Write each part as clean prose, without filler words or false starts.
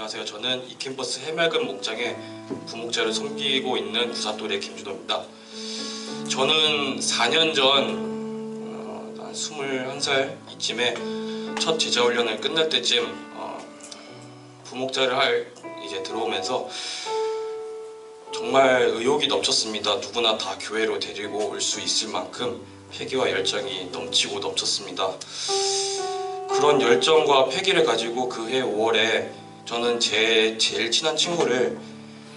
안녕하세요. 저는 이 캠퍼스 해맑은 목장의 부목자를 섬기고 있는 구사또래 김준호입니다. 저는 4년 전 한 21살 이쯤에 첫 제자훈련을 끝날 때쯤 부목자를 이제 들어오면서 정말 의욕이 넘쳤습니다. 누구나 다 교회로 데리고 올 수 있을 만큼 패기와 열정이 넘치고 넘쳤습니다. 그런 열정과 패기를 가지고 그해 5월에 저는 제 제일 친한 친구를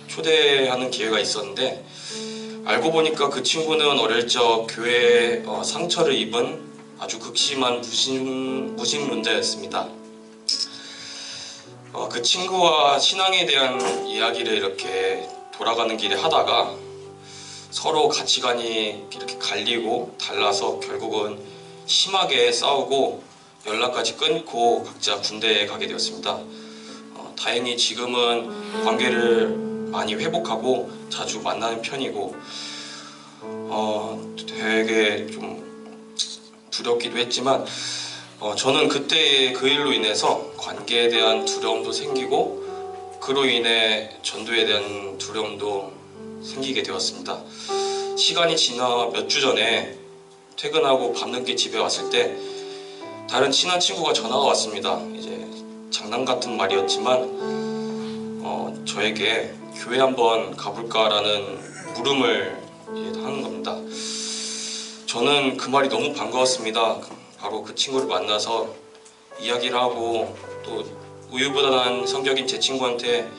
초대하는 기회가 있었는데, 알고 보니까 그 친구는 어릴 적 교회에 상처를 입은 아주 극심한 무신론자였습니다. 그 친구와 신앙에 대한 이야기를 이렇게 돌아가는 길에 하다가 서로 가치관이 이렇게 갈리고 달라서 결국은 심하게 싸우고 연락까지 끊고 각자 군대에 가게 되었습니다. 다행히 지금은 관계를 많이 회복하고 자주 만나는 편이고 되게 좀 두렵기도 했지만 저는 그때 그 일로 인해서 관계에 대한 두려움도 생기고 그로 인해 전도에 대한 두려움도 생기게 되었습니다. 시간이 지나 몇 주 전에 퇴근하고 밤늦게 집에 왔을 때 다른 친한 친구가 전화가 왔습니다. 이제 장난 같은 말이었지만 저에게 교회 한번 가볼까라는 물음을 하는 겁니다. 저는 그 말이 너무 반가웠습니다. 바로 그 친구를 만나서 이야기를 하고 또 우유부단한 성격인 제 친구한테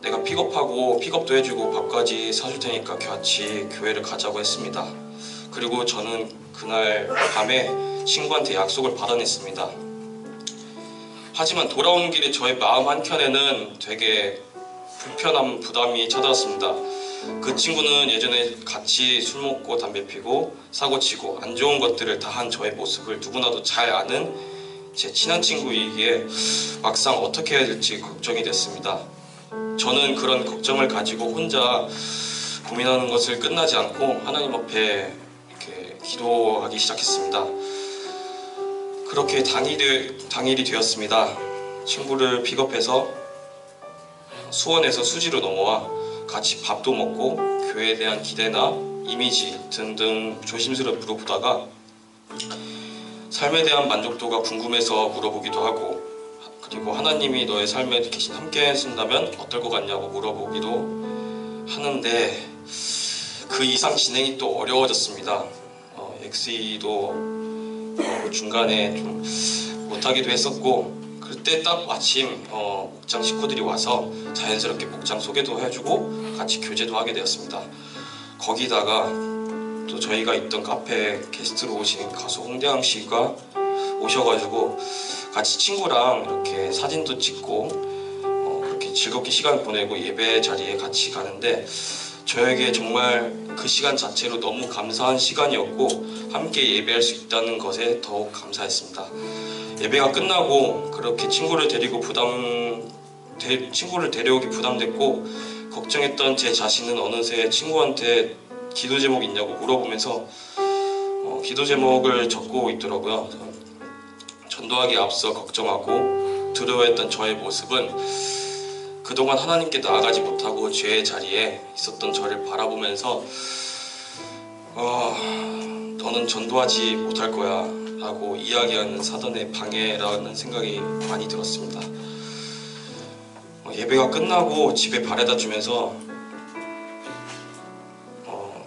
내가 픽업하고 픽업도 해주고 밥까지 사줄 테니까 같이 교회를 가자고 했습니다. 그리고 저는 그날 밤에 친구한테 약속을 받아냈습니다. 하지만 돌아오는 길에 저의 마음 한켠에는 되게 불편함, 부담이 찾아왔습니다. 그 친구는 예전에 같이 술 먹고 담배 피고 사고치고 안 좋은 것들을 다 한 저의 모습을 누구나도 잘 아는 제 친한 친구이기에 막상 어떻게 해야 될지 걱정이 됐습니다. 저는 그런 걱정을 가지고 혼자 고민하는 것을 끝나지 않고 하나님 앞에 이렇게 기도하기 시작했습니다. 그렇게 당일이 되었습니다. 친구를 픽업해서 수원에서 수지로 넘어와 같이 밥도 먹고 교회에 대한 기대나 이미지 등등 조심스럽게 물어보다가 삶에 대한 만족도가 궁금해서 물어보기도 하고, 그리고 하나님이 너의 삶에 함께 하신다면 어떨 것 같냐고 물어보기도 하는데 그 이상 진행이 또 어려워졌습니다. 엑스이도 중간에 좀 못하기도 했었고, 그때 딱 마침 목장 식구들이 와서 자연스럽게 목장 소개도 해주고 같이 교제도 하게 되었습니다. 거기다가 또 저희가 있던 카페에 게스트로 오신 가수 홍대항 씨가 오셔가지고 같이 친구랑 이렇게 사진도 찍고 그렇게 즐겁게 시간 보내고 예배 자리에 같이 가는데, 저에게 정말 그 시간 자체로 너무 감사한 시간이었고 함께 예배할 수 있다는 것에 더욱 감사했습니다. 예배가 끝나고 그렇게 친구를 데려오기 부담됐고 걱정했던 제 자신은 어느새 친구한테 기도 제목 있냐고 물어보면서 기도 제목을 적고 있더라고요. 전도하기에 앞서 걱정하고 두려워했던 저의 모습은 그동안 하나님께 나아가지 못하고 죄의 자리에 있었던 저를 바라보면서 너는 전도하지 못할 거야 라고 이야기하는 사단의 방해라는 생각이 많이 들었습니다. 예배가 끝나고 집에 바래다 주면서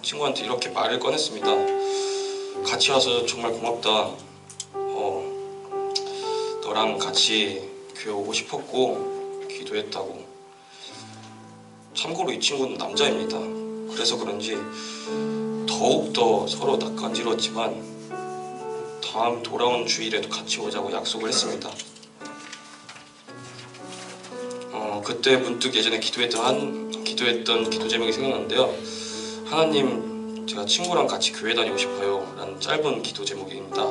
친구한테 이렇게 말을 꺼냈습니다. 같이 와서 정말 고맙다. 너랑 같이 교회 오고 싶었고 기도했다고. 참고로 이 친구는 남자입니다. 그래서 그런지 더욱더 서로 낯간지러웠지만 다음 돌아온 주일에도 같이 오자고 약속을 했습니다. 그때 문득 예전에 기도했던 기도 제목이 생각났는데요. 하나님, 제가 친구랑 같이 교회 다니고 싶어요 라는 짧은 기도 제목입니다.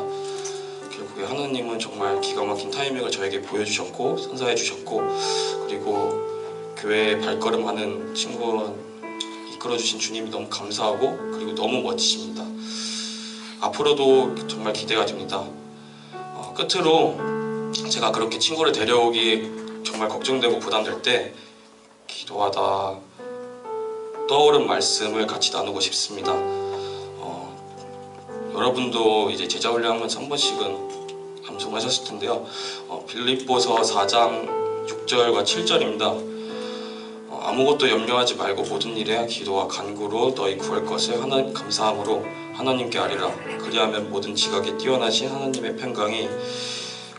결국에 하나님은 정말 기가 막힌 타이밍을 저에게 보여주셨고 선사해 주셨고, 그리고 교회에 발걸음하는 친구 이끌어주신 주님이 너무 감사하고 그리고 너무 멋지십니다. 앞으로도 정말 기대가 됩니다. 끝으로 제가 그렇게 친구를 데려오기 정말 걱정되고 부담될 때 기도하다 떠오른 말씀을 같이 나누고 싶습니다. 여러분도 이제 제자 훈련하면서 한 번씩은 암송하셨을 텐데요. 빌립보서 4장 6절과 7절입니다. 아무것도 염려하지 말고 모든 일에 기도와 간구로 너희 구할 것을 하나님 감사함으로 하나님께 아뢰라. 그리하면 모든 지각에 뛰어나신 하나님의 평강이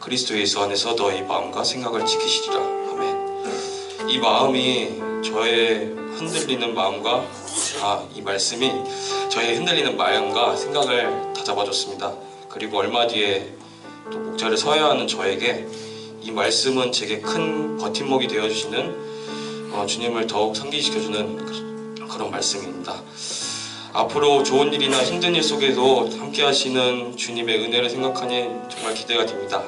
그리스도 예수 안에서 너희 마음과 생각을 지키시리라. 아멘. 이 마음이 저의 흔들리는 마음과 이 말씀이 저의 흔들리는 마음과 생각을 다잡아줬습니다. 그리고 얼마 뒤에 또 목자를 서야 하는 저에게 이 말씀은 제게 큰 버팀목이 되어주시는 주님을 더욱 상기시켜주는 그런 말씀입니다. 앞으로 좋은 일이나 힘든 일 속에도 함께 하시는 주님의 은혜를 생각하니 정말 기대가 됩니다.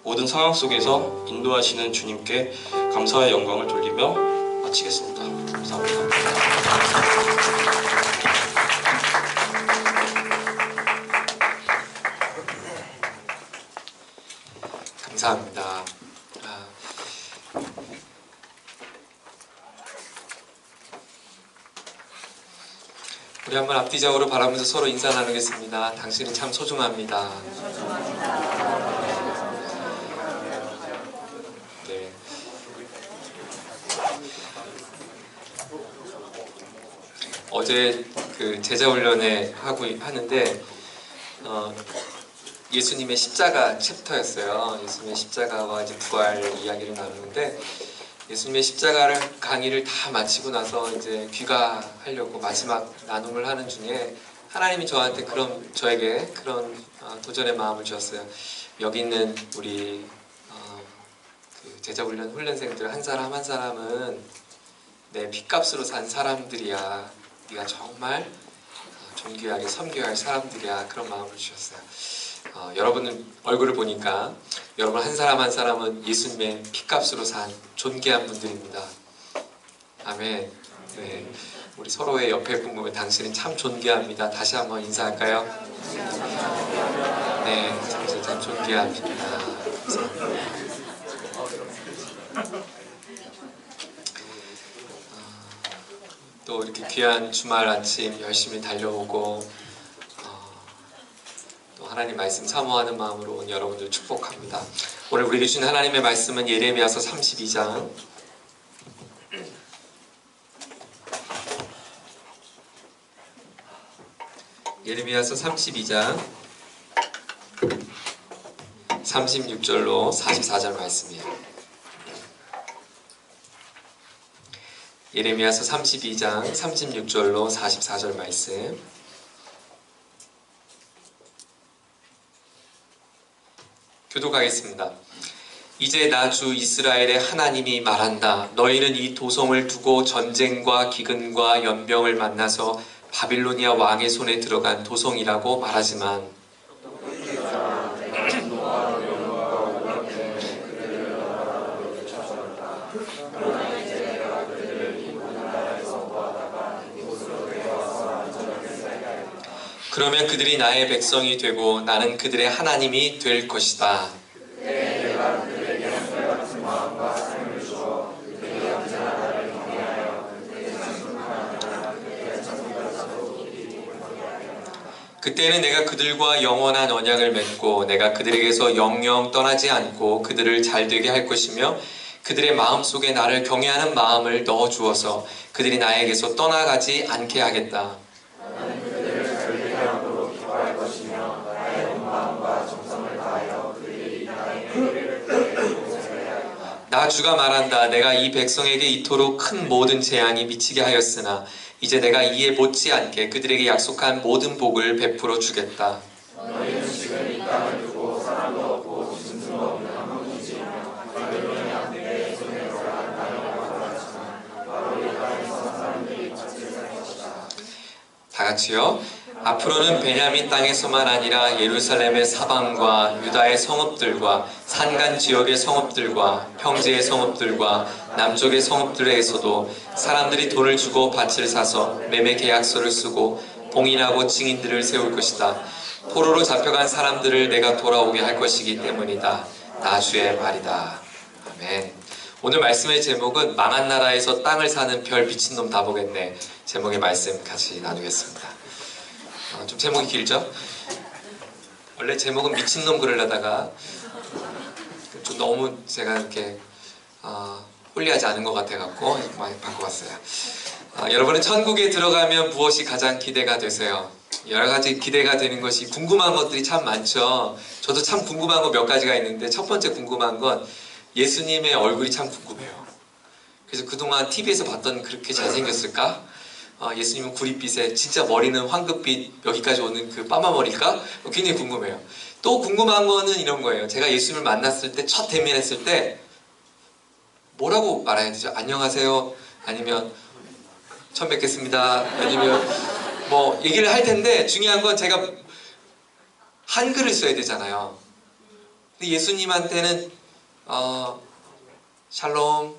모든 상황 속에서 인도하시는 주님께 감사의 영광을 돌리며 마치겠습니다. 감사합니다. 감사합니다. 우리 한번 앞뒤적으로 바라보면서 서로 인사 나누겠습니다. 당신은 참 소중합니다. 네. 어제 그 제자 훈련에 하는데 예수님의 십자가 챕터였어요. 예수님의 십자가와 이제 부활 이야기를 나누는데 예수님의 십자가를 강의를 다 마치고 나서 이제 귀가하려고 마지막 나눔을 하는 중에 하나님이 저에게 그런 도전의 마음을 주었어요. 여기 있는 우리 그 제자훈련 훈련생들 한 사람 한 사람은 내 핏값으로 산 사람들이야. 네가 정말 존귀하게 섬겨야 할 사람들이야. 그런 마음을 주셨어요. 여러분 얼굴을 보니까 여러분 한 사람 한 사람은 예수님의 핏값으로 산 존귀한 분들입니다. 아멘. 네, 우리 서로의 옆에 분 보면 당신은 참 존귀합니다. 다시 한번 인사할까요? 네, 당신 참 존귀합니다. 또 이렇게 귀한 주말 아침 열심히 달려오고 하나님 말씀 사모하는 마음으로 여러분들 축복합니다. 오늘 우리에게 주신 하나님의 말씀은 예레미야서 32장 예레미야서 32장 36절로 44절 말씀이에요. 예레미야서 32장 36절로 44절 말씀. 교독하겠습니다. 이제 나 주 이스라엘의 하나님이 말한다. 너희는 이 도성을 두고 전쟁과 기근과 연병을 만나서 바빌로니아 왕의 손에 들어간 도성이라고 말하지만 그러면 그들이 나의 백성이 되고 나는 그들의 하나님이 될 것이다. 그때는 내가 그들과 영원한 언약을 맺고 내가 그들에게서 영영 떠나지 않고 그들을 잘되게 할 것이며 그들의 마음속에 나를 경외하는 마음을 넣어주어서 그들이 나에게서 떠나가지 않게 하겠다. 나 주가 말한다. 내가 이 백성에게 이토록 큰 모든 재앙이 미치게 하였으나 이제 내가 이에 못지않게 그들에게 약속한 모든 복을 베풀어 주겠다. 너희는 지금 이 땅을 두고 사람도 없고 짐승도 없는 한국이지만 바빌로니아 그들의 손에 들어간 나라가 돌아가지만 바로 이 땅에서 사람들이 같이 살 것이다. 다 같이요. 앞으로는 베냐민 땅에서만 아니라 예루살렘의 사방과 유다의 성읍들과 산간 지역의 성읍들과 평지의 성읍들과 남쪽의 성읍들에서도 사람들이 돈을 주고 밭을 사서 매매 계약서를 쓰고 봉인하고 증인들을 세울 것이다. 포로로 잡혀간 사람들을 내가 돌아오게 할 것이기 때문이다. 나 주의 말이다. 아멘. 오늘 말씀의 제목은 망한 나라에서 땅을 사는 별 미친놈 다 보겠네 제목의 말씀 같이 나누겠습니다. 좀 제목이 길죠? 원래 제목은 미친놈 그러려다가 좀 너무 제가 이렇게 홀리하지 않은 것 같아갖고 많이 바꿔봤어요. 여러분은 천국에 들어가면 무엇이 가장 기대가 되세요? 여러 가지 기대가 되는 것이 궁금한 것들이 참 많죠. 저도 참 궁금한 거 몇 가지가 있는데 첫 번째 궁금한 건 예수님의 얼굴이 참 궁금해요. 그래서 그동안 TV에서 봤던 그렇게 잘생겼을까? 예수님은 구릿빛에 진짜 머리는 황금빛 여기까지 오는 그 빠마머리일까? 굉장히 궁금해요. 또 궁금한 거는 이런 거예요. 제가 예수님을 만났을 때 첫 대면했을 때 뭐라고 말해야 되죠? 안녕하세요? 아니면 처음 뵙겠습니다. 아니면 뭐 얘기를 할 텐데 중요한 건 제가 한글을 써야 되잖아요. 근데 예수님한테는 샬롬,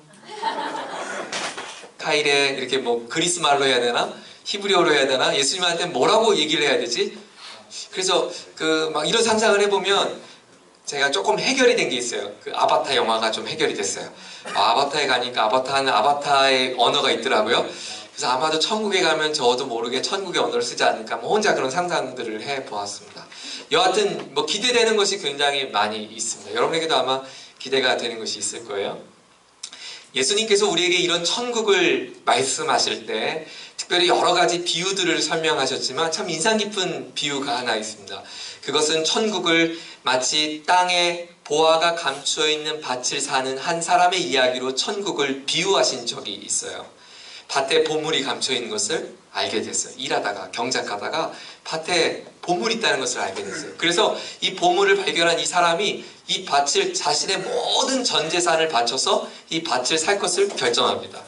카이레 이렇게 뭐 그리스 말로 해야 되나? 히브리어로 해야 되나? 예수님한테 뭐라고 얘기를 해야 되지? 그래서 막 이런 상상을 해보면 제가 조금 해결이 된 게 있어요. 그 아바타 영화가 좀 해결이 됐어요. 아바타에 가니까 아바타는 아바타의 언어가 있더라고요. 그래서 아마도 천국에 가면 저도 모르게 천국의 언어를 쓰지 않을까 뭐 혼자 그런 상상들을 해보았습니다. 여하튼 뭐 기대되는 것이 굉장히 많이 있습니다. 여러분에게도 아마 기대가 되는 것이 있을 거예요. 예수님께서 우리에게 이런 천국을 말씀하실 때 특별히 여러 가지 비유들을 설명하셨지만 참 인상 깊은 비유가 하나 있습니다. 그것은 천국을 마치 땅에 보화가 감추어 있는 밭을 사는 한 사람의 이야기로 천국을 비유하신 적이 있어요. 밭에 보물이 감춰 있는 것을 알게 됐어요. 일하다가 경작하다가 밭에 보물이 있다는 것을 알게 됐어요. 그래서 이 보물을 발견한 이 사람이 이 밭을 자신의 모든 전 재산을 바쳐서 이 밭을 살 것을 결정합니다.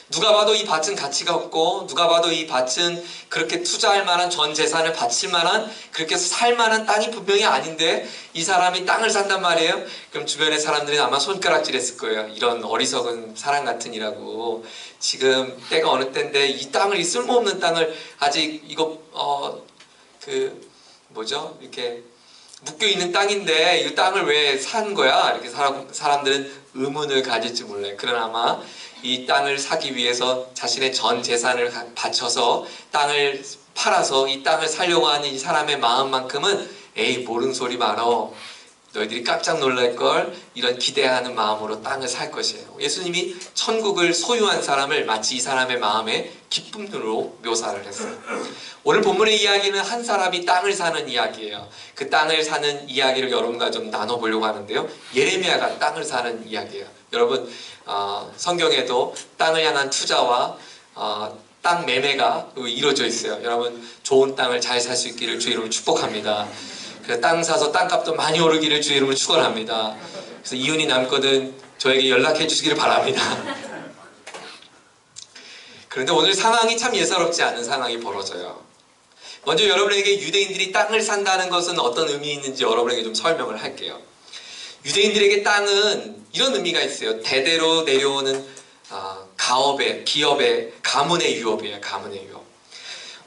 누가 봐도 이 밭은 가치가 없고 누가 봐도 이 밭은 그렇게 투자할 만한 전 재산을 바칠 만한 그렇게 살 만한 땅이 분명히 아닌데 이 사람이 땅을 산단 말이에요. 그럼 주변의 사람들이 아마 손가락질했을 거예요. 이런 어리석은 사람 같으니라고. 지금 때가 어느 때인데 이 땅을 이 쓸모없는 땅을 아직 이거 이렇게 묶여있는 땅인데 이 땅을 왜 산 거야? 이렇게 사람들은 의문을 가질지 몰라요. 그러나 아마 이 땅을 사기 위해서 자신의 전 재산을 바쳐서 땅을 팔아서 이 땅을 사려고 하는 이 사람의 마음만큼은 에이 모르는 소리 말어. 너희들이 깜짝 놀랄걸 이런 기대하는 마음으로 땅을 살 것이에요. 예수님이 천국을 소유한 사람을 마치 이 사람의 마음에 기쁨으로 묘사를 했어요. 오늘 본문의 이야기는 한 사람이 땅을 사는 이야기예요. 그 땅을 사는 이야기를 여러분과 좀 나눠보려고 하는데요. 예레미야가 땅을 사는 이야기예요. 여러분 성경에도 땅을 향한 투자와 땅 매매가 이루어져 있어요. 여러분 좋은 땅을 잘 살 수 있기를 주의 이름으로 축복합니다. 땅 사서 땅값도 많이 오르기를 주의 이름으로 축원합니다. 그래서 이윤이 남거든 저에게 연락해 주시기를 바랍니다. 그런데 오늘 상황이 참 예사롭지 않은 상황이 벌어져요. 먼저 여러분에게 유대인들이 땅을 산다는 것은 어떤 의미 있는지 여러분에게 좀 설명을 할게요. 유대인들에게 땅은 이런 의미가 있어요. 대대로 내려오는 기업의 가문의 유업이에요. 가문의 유업.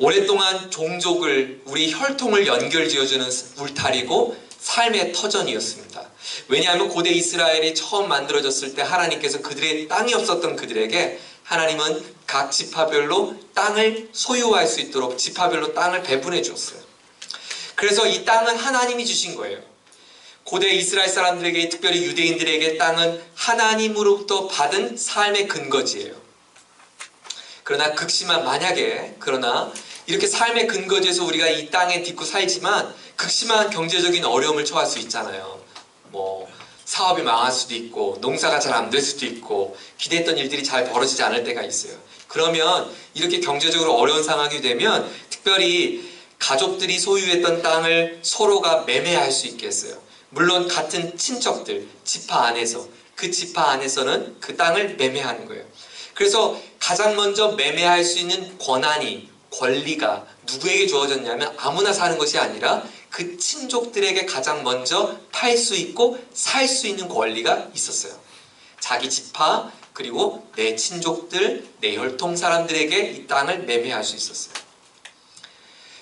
오랫동안 종족을 우리 혈통을 연결지어주는 울타리고 삶의 터전이었습니다. 왜냐하면 고대 이스라엘이 처음 만들어졌을 때 하나님께서 그들의 땅이 없었던 그들에게 하나님은 각 지파별로 땅을 소유할 수 있도록 지파별로 땅을 배분해 주었어요. 그래서 이 땅은 하나님이 주신 거예요. 고대 이스라엘 사람들에게 특별히 유대인들에게 땅은 하나님으로부터 받은 삶의 근거지예요. 그러나 그러나 이렇게 삶의 근거지에서 우리가 이 땅에 딛고 살지만 극심한 경제적인 어려움을 처할 수 있잖아요. 뭐 사업이 망할 수도 있고 농사가 잘 안 될 수도 있고 기대했던 일들이 잘 벌어지지 않을 때가 있어요. 그러면 이렇게 경제적으로 어려운 상황이 되면 특별히 가족들이 소유했던 땅을 서로가 매매할 수 있게 했어요. 물론 같은 친척들, 지파 안에서 그 지파 안에서는 그 땅을 매매하는 거예요. 그래서 가장 먼저 매매할 수 있는 권리가 누구에게 주어졌냐면 아무나 사는 것이 아니라 그 친족들에게 가장 먼저 팔 수 있고 살 수 있는 권리가 있었어요. 자기 지파 그리고 내 친족들, 내 혈통 사람들에게 이 땅을 매매할 수 있었어요.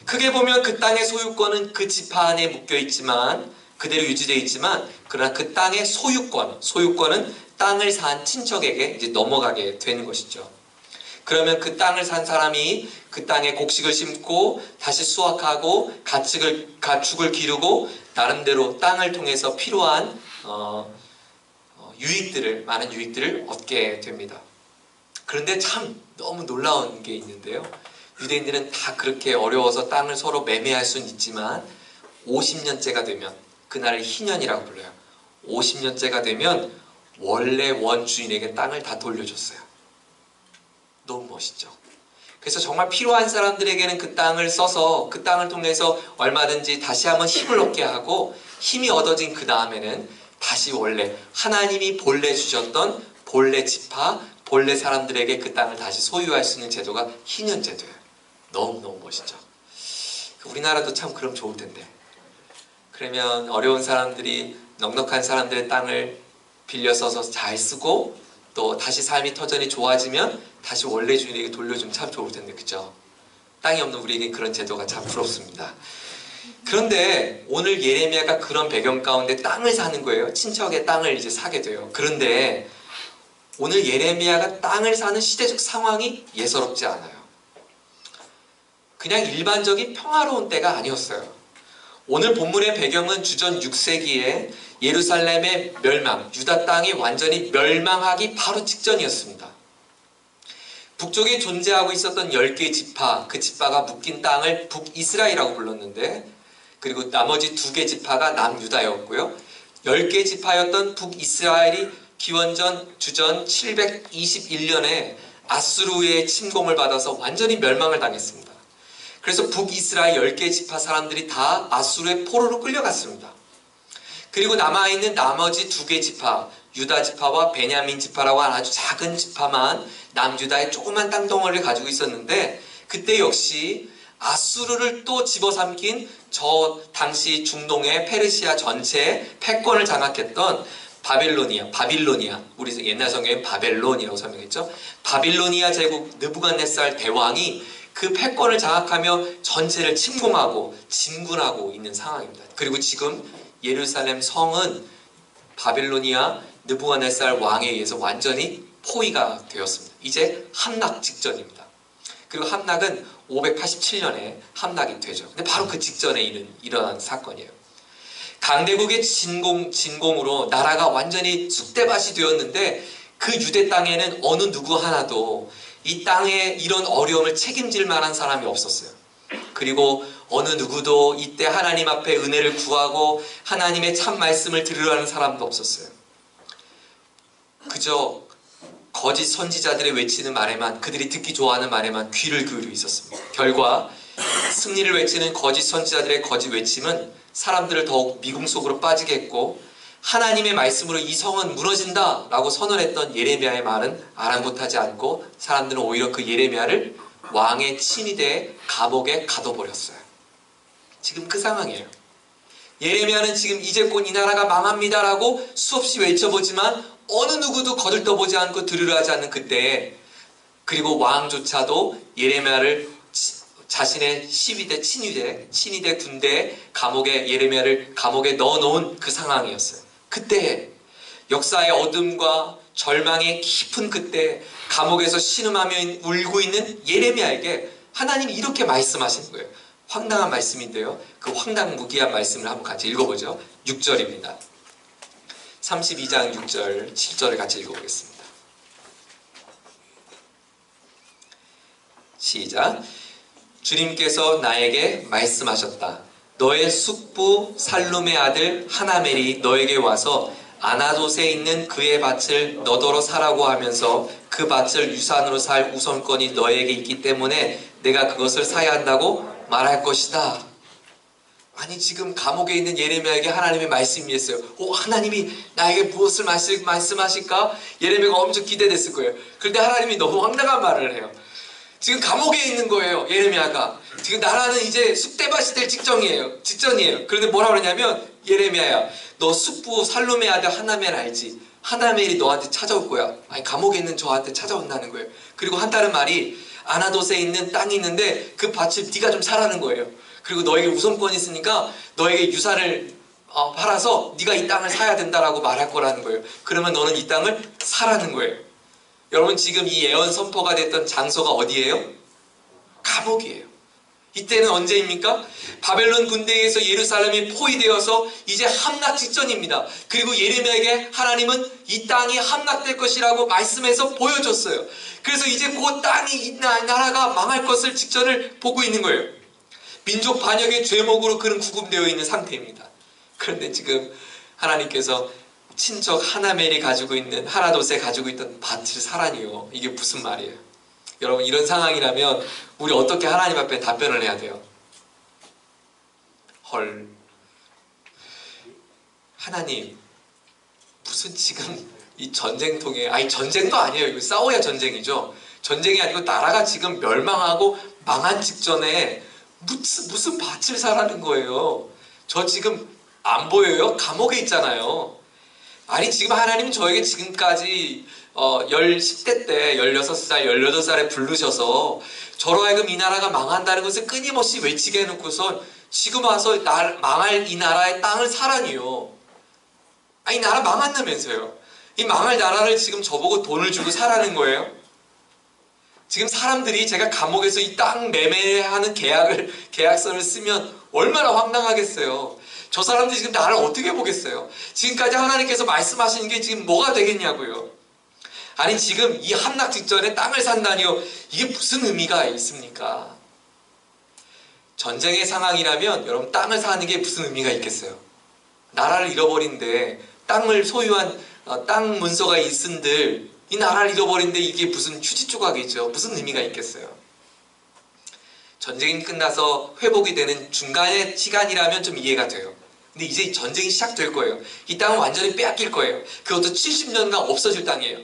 크게 보면 그 땅의 소유권은 그 지파 안에 묶여 있지만 그대로 유지되어 있지만 그러나 그 땅의 소유권은 땅을 산 친척에게 이제 넘어가게 되는 것이죠. 그러면 그 땅을 산 사람이 그 땅에 곡식을 심고 다시 수확하고 가축을 기르고 나름대로 땅을 통해서 필요한 많은 유익들을 얻게 됩니다. 그런데 참 너무 놀라운 게 있는데요. 유대인들은 다 그렇게 어려워서 땅을 서로 매매할 수는 있지만 50년째가 되면, 그날을 희년이라고 불러요. 50년째가 되면 원래 원주인에게 땅을 다 돌려줬어요. 너무 멋있죠. 그래서 정말 필요한 사람들에게는 그 땅을 써서 그 땅을 통해서 얼마든지 다시 한번 힘을 얻게 하고, 힘이 얻어진 그 다음에는 다시 원래 하나님이 본래 주셨던 본래 지파, 본래 사람들에게 그 땅을 다시 소유할 수 있는 제도가 희년제도예요. 너무너무 멋있죠. 우리나라도 참 그럼 좋을 텐데. 그러면 어려운 사람들이, 넉넉한 사람들의 땅을 빌려 써서 잘 쓰고 또 다시 삶이 터전이 좋아지면 다시 원래 주인에게 돌려주면 참 좋을 텐데, 그죠? 땅이 없는 우리에게 그런 제도가 참 부럽습니다. 그런데 오늘 예레미야가 그런 배경 가운데 땅을 사는 거예요. 친척의 땅을 이제 사게 돼요. 그런데 오늘 예레미야가 땅을 사는 시대적 상황이 예사롭지 않아요. 그냥 일반적인 평화로운 때가 아니었어요. 오늘 본문의 배경은 주전 6세기에 예루살렘의 멸망, 유다 땅이 완전히 멸망하기 바로 직전이었습니다. 북쪽에 존재하고 있었던 10개의 지파, 그 지파가 묶인 땅을 북이스라엘이라고 불렀는데, 그리고 나머지 2개 지파가 남유다였고요. 10개 지파였던 북이스라엘이 기원전 주전 721년에 아수르의 침공을 받아서 완전히 멸망을 당했습니다. 그래서 북이스라엘 10개 지파 사람들이 다 아수르의 포로로 끌려갔습니다. 그리고 남아있는 나머지 2개 지파, 유다 지파와 베냐민 지파라고 하는 아주 작은 지파만 남유다의 조그만 땅덩어리를 가지고 있었는데, 그때 역시 아수르를 또 집어삼킨 저 당시 중동의 페르시아 전체의 패권을 장악했던 바빌로니아, 우리 옛날 성경에 바벨론이라고 설명했죠. 바빌로니아 제국 느부갓네살 대왕이 그 패권을 장악하며 전체를 침공하고 진군하고 있는 상황입니다. 그리고 지금 예루살렘 성은 바빌로니아 느부갓네살 왕에 의해서 완전히 포위가 되었습니다. 이제 함락 직전입니다. 그리고 함락은 587년에 함락이 되죠. 근데 바로 그 직전에 일어난 사건이에요. 강대국의 진공으로 나라가 완전히 쑥대밭이 되었는데, 그 유대 땅에는 어느 누구 하나도 이 땅에 이런 어려움을 책임질 만한 사람이 없었어요. 그리고 어느 누구도 이때 하나님 앞에 은혜를 구하고 하나님의 참 말씀을 들으라는 사람도 없었어요. 그저 거짓 선지자들의 외치는 말에만, 그들이 듣기 좋아하는 말에만 귀를 기울이고 있었습니다. 결과 승리를 외치는 거짓 선지자들의 거짓 외침은 사람들을 더욱 미궁 속으로 빠지게 했고, 하나님의 말씀으로 이 성은 무너진다 라고 선언했던 예레미야의 말은 아랑곳하지 않고 사람들은 오히려 그 예레미야를 왕의 친위대의 감옥에 가둬버렸어요. 지금 그 상황이에요. 예레미야는 지금 이제 곧 이 나라가 망합니다 라고 수없이 외쳐보지만 어느 누구도 거들떠보지 않고 들으려 하지 않는 그때에, 그리고 왕조차도 예레미야를 자신의 친위대 군대의 감옥에, 예레미야를 감옥에 넣어놓은 그 상황이었어요. 그때 역사의 어둠과 절망의 깊은 그때 감옥에서 신음하며 울고 있는 예레미야에게 하나님이 이렇게 말씀하시는 거예요. 황당한 말씀인데요, 그 황당무계한 말씀을 한번 같이 읽어보죠. 6절입니다. 32장 6절 7절을 같이 읽어보겠습니다. 시작. 주님께서 나에게 말씀하셨다. 너의 숙부 살룸의 아들 하나멜이 너에게 와서 아나돗에 있는 그의 밭을 너더러 사라고 하면서 그 밭을 유산으로 살 우선권이 너에게 있기 때문에 내가 그것을 사야 한다고 말할 것이다. 아니, 지금 감옥에 있는 예레미야에게 하나님의 말씀이 있어요. 하나님이 나에게 무엇을 말씀하실까? 예레미야가 엄청 기대됐을 거예요. 그런데 하나님이 너무 황당한 말을 해요. 지금 감옥에 있는 거예요, 예레미야가. 지금 나라는 이제 쑥대밭이 될 직전이에요. 그런데 뭐라 그러냐면, 예레미야야, 너 숙부 살룸의 아들 하나멜 알지? 하나멜이 너한테 찾아올 거야. 아니, 감옥에 있는 저한테 찾아온다는 거예요. 그리고 한다는 말이 아나돗에 있는 땅이 있는데 그 밭을 네가 좀 사라는 거예요. 그리고 너에게 우선권이 있으니까 너에게 유산을 팔아서 네가 이 땅을 사야 된다라고 말할 거라는 거예요. 그러면 너는 이 땅을 사라는 거예요. 여러분, 지금 이 예언 선포가 됐던 장소가 어디예요? 감옥이에요. 이때는 언제입니까? 바벨론 군대에 의해서 예루살렘이 포위되어서 이제 함락 직전입니다. 그리고 예레미야에게 하나님은 이 땅이 함락될 것이라고 말씀해서 보여줬어요. 그래서 이제 그 땅이, 이 나라가 망할 것을 직전을 보고 있는 거예요. 민족 반역의 죄목으로 그는 구금되어 있는 상태입니다. 그런데 지금 하나님께서 친척 하나멜이 가지고 있는, 하나돗에 가지고 있던 밭을 사라니요. 이게 무슨 말이에요? 여러분, 이런 상황이라면 우리 어떻게 하나님 앞에 답변을 해야 돼요? 헐, 하나님, 무슨 지금 이 전쟁통에, 아니 전쟁도 아니에요. 이거 싸워야 전쟁이죠. 전쟁이 아니고 나라가 지금 멸망하고 망한 직전에 무슨 밭을 사라는 거예요. 저 지금 안 보여요? 감옥에 있잖아요. 아니, 지금 하나님은 저에게 지금까지 10대 때 16살, 18살에 부르셔서 저로 하여금 이 나라가 망한다는 것을 끊임없이 외치게 해놓고선 지금 와서 망할 이 나라의 땅을 사라니요. 아니, 이 나라 망한다면서요. 이 망할 나라를 지금 저보고 돈을 주고 사라는 거예요. 지금 사람들이 제가 감옥에서 이 땅 매매하는 계약서를 쓰면 얼마나 황당하겠어요. 저 사람들이 지금 나를 어떻게 보겠어요. 지금까지 하나님께서 말씀하시는 게 지금 뭐가 되겠냐고요. 아니, 지금 이 함락 직전에 땅을 산다니요. 이게 무슨 의미가 있습니까? 전쟁의 상황이라면 여러분, 땅을 사는 게 무슨 의미가 있겠어요. 나라를 잃어버린데 땅을 소유한 땅 문서가 있은들 이 나라를 잃어버린데 이게 무슨 휴지 조각이죠. 무슨 의미가 있겠어요. 전쟁이 끝나서 회복이 되는 중간의 시간이라면 좀 이해가 돼요. 근데 이제 전쟁이 시작될 거예요. 이 땅은 완전히 빼앗길 거예요. 그것도 70년간 없어질 땅이에요.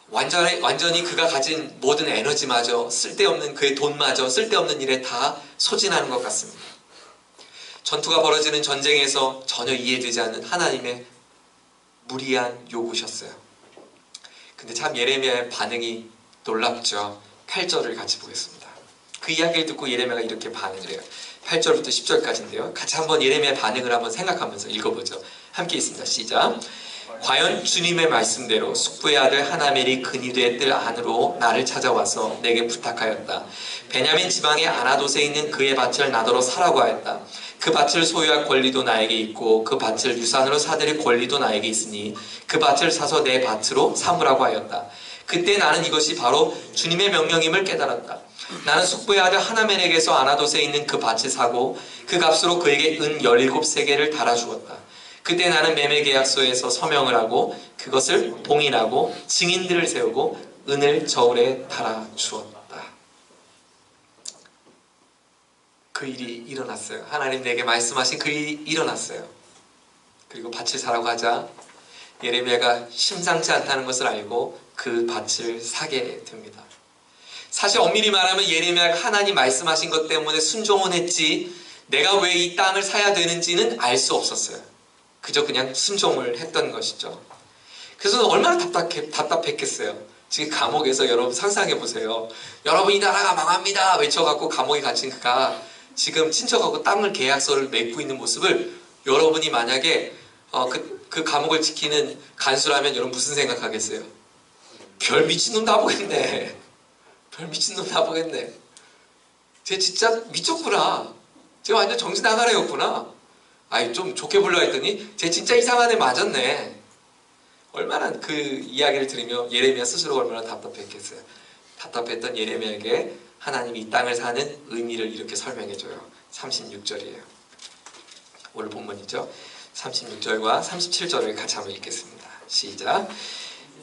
완전히 그가 가진 모든 에너지마저, 쓸데없는 그의 돈마저 쓸데없는 일에 다 소진하는 것 같습니다. 전투가 벌어지는 전쟁에서 전혀 이해되지 않는 하나님의 무리한 요구셨어요. 근데 참 예레미야의 반응이 놀랍죠. 8절을 같이 보겠습니다. 그 이야기를 듣고 예레미야가 이렇게 반응을 해요. 8절부터 10절까지인데요. 같이 한번 예레미야의 반응을 한번 생각하면서 읽어보죠. 함께 있습니다. 시작. 과연 주님의 말씀대로 숙부의 아들 하나멜이 근위대 뜰 안으로 나를 찾아와서 내게 부탁하였다. 베냐민 지방의 아나돗에 있는 그의 밭을 나더러 사라고 하였다. 그 밭을 소유할 권리도 나에게 있고 그 밭을 유산으로 사들일 권리도 나에게 있으니 그 밭을 사서 내 밭으로 삼으라고 하였다. 그때 나는 이것이 바로 주님의 명령임을 깨달았다. 나는 숙부의 아들 하나멜에게서 아나돗에 있는 그 밭을 사고 그 값으로 그에게 은 17세겔을 달아주었다. 그때 나는 매매계약서에서 서명을 하고 그것을 봉인하고 증인들을 세우고 은을 저울에 달아주었다. 그 일이 일어났어요. 하나님 내게 말씀하신 그 일이 일어났어요. 그리고 밭을 사라고 하자 예레미야가 심상치 않다는 것을 알고 그 밭을 사게 됩니다. 사실 엄밀히 말하면 예레미야가 하나님 말씀하신 것 때문에 순종은 했지 내가 왜 이 땅을 사야 되는지는 알 수 없었어요. 그저 그냥 순종을 했던 것이죠. 그래서 얼마나 답답했겠어요. 지금 감옥에서 여러분 상상해 보세요. 여러분 이 나라가 망합니다 외쳐갖고 감옥에 갇힌 그가 지금 친척하고 땅을 계약서를 맺고 있는 모습을 여러분이 만약에 그 감옥을 지키는 간수라면 여러분 무슨 생각하겠어요? 별 미친놈 다 보겠네. 별 미친놈 다 보겠네. 쟤 진짜 미쳤구나. 쟤 완전 정신 나간 애였구나. 아이 좀 좋게 불러 했더니 쟤 진짜 이상한 애 맞았네. 얼마나 그 이야기를 들으며 예레미야 스스로가 얼마나 답답했겠어요. 답답했던 예레미야에게 하나님이 이 땅을 사는 의미를 이렇게 설명해줘요. 36절이에요. 오늘 본문이죠. 36절과 37절을 같이 한번 읽겠습니다. 시작.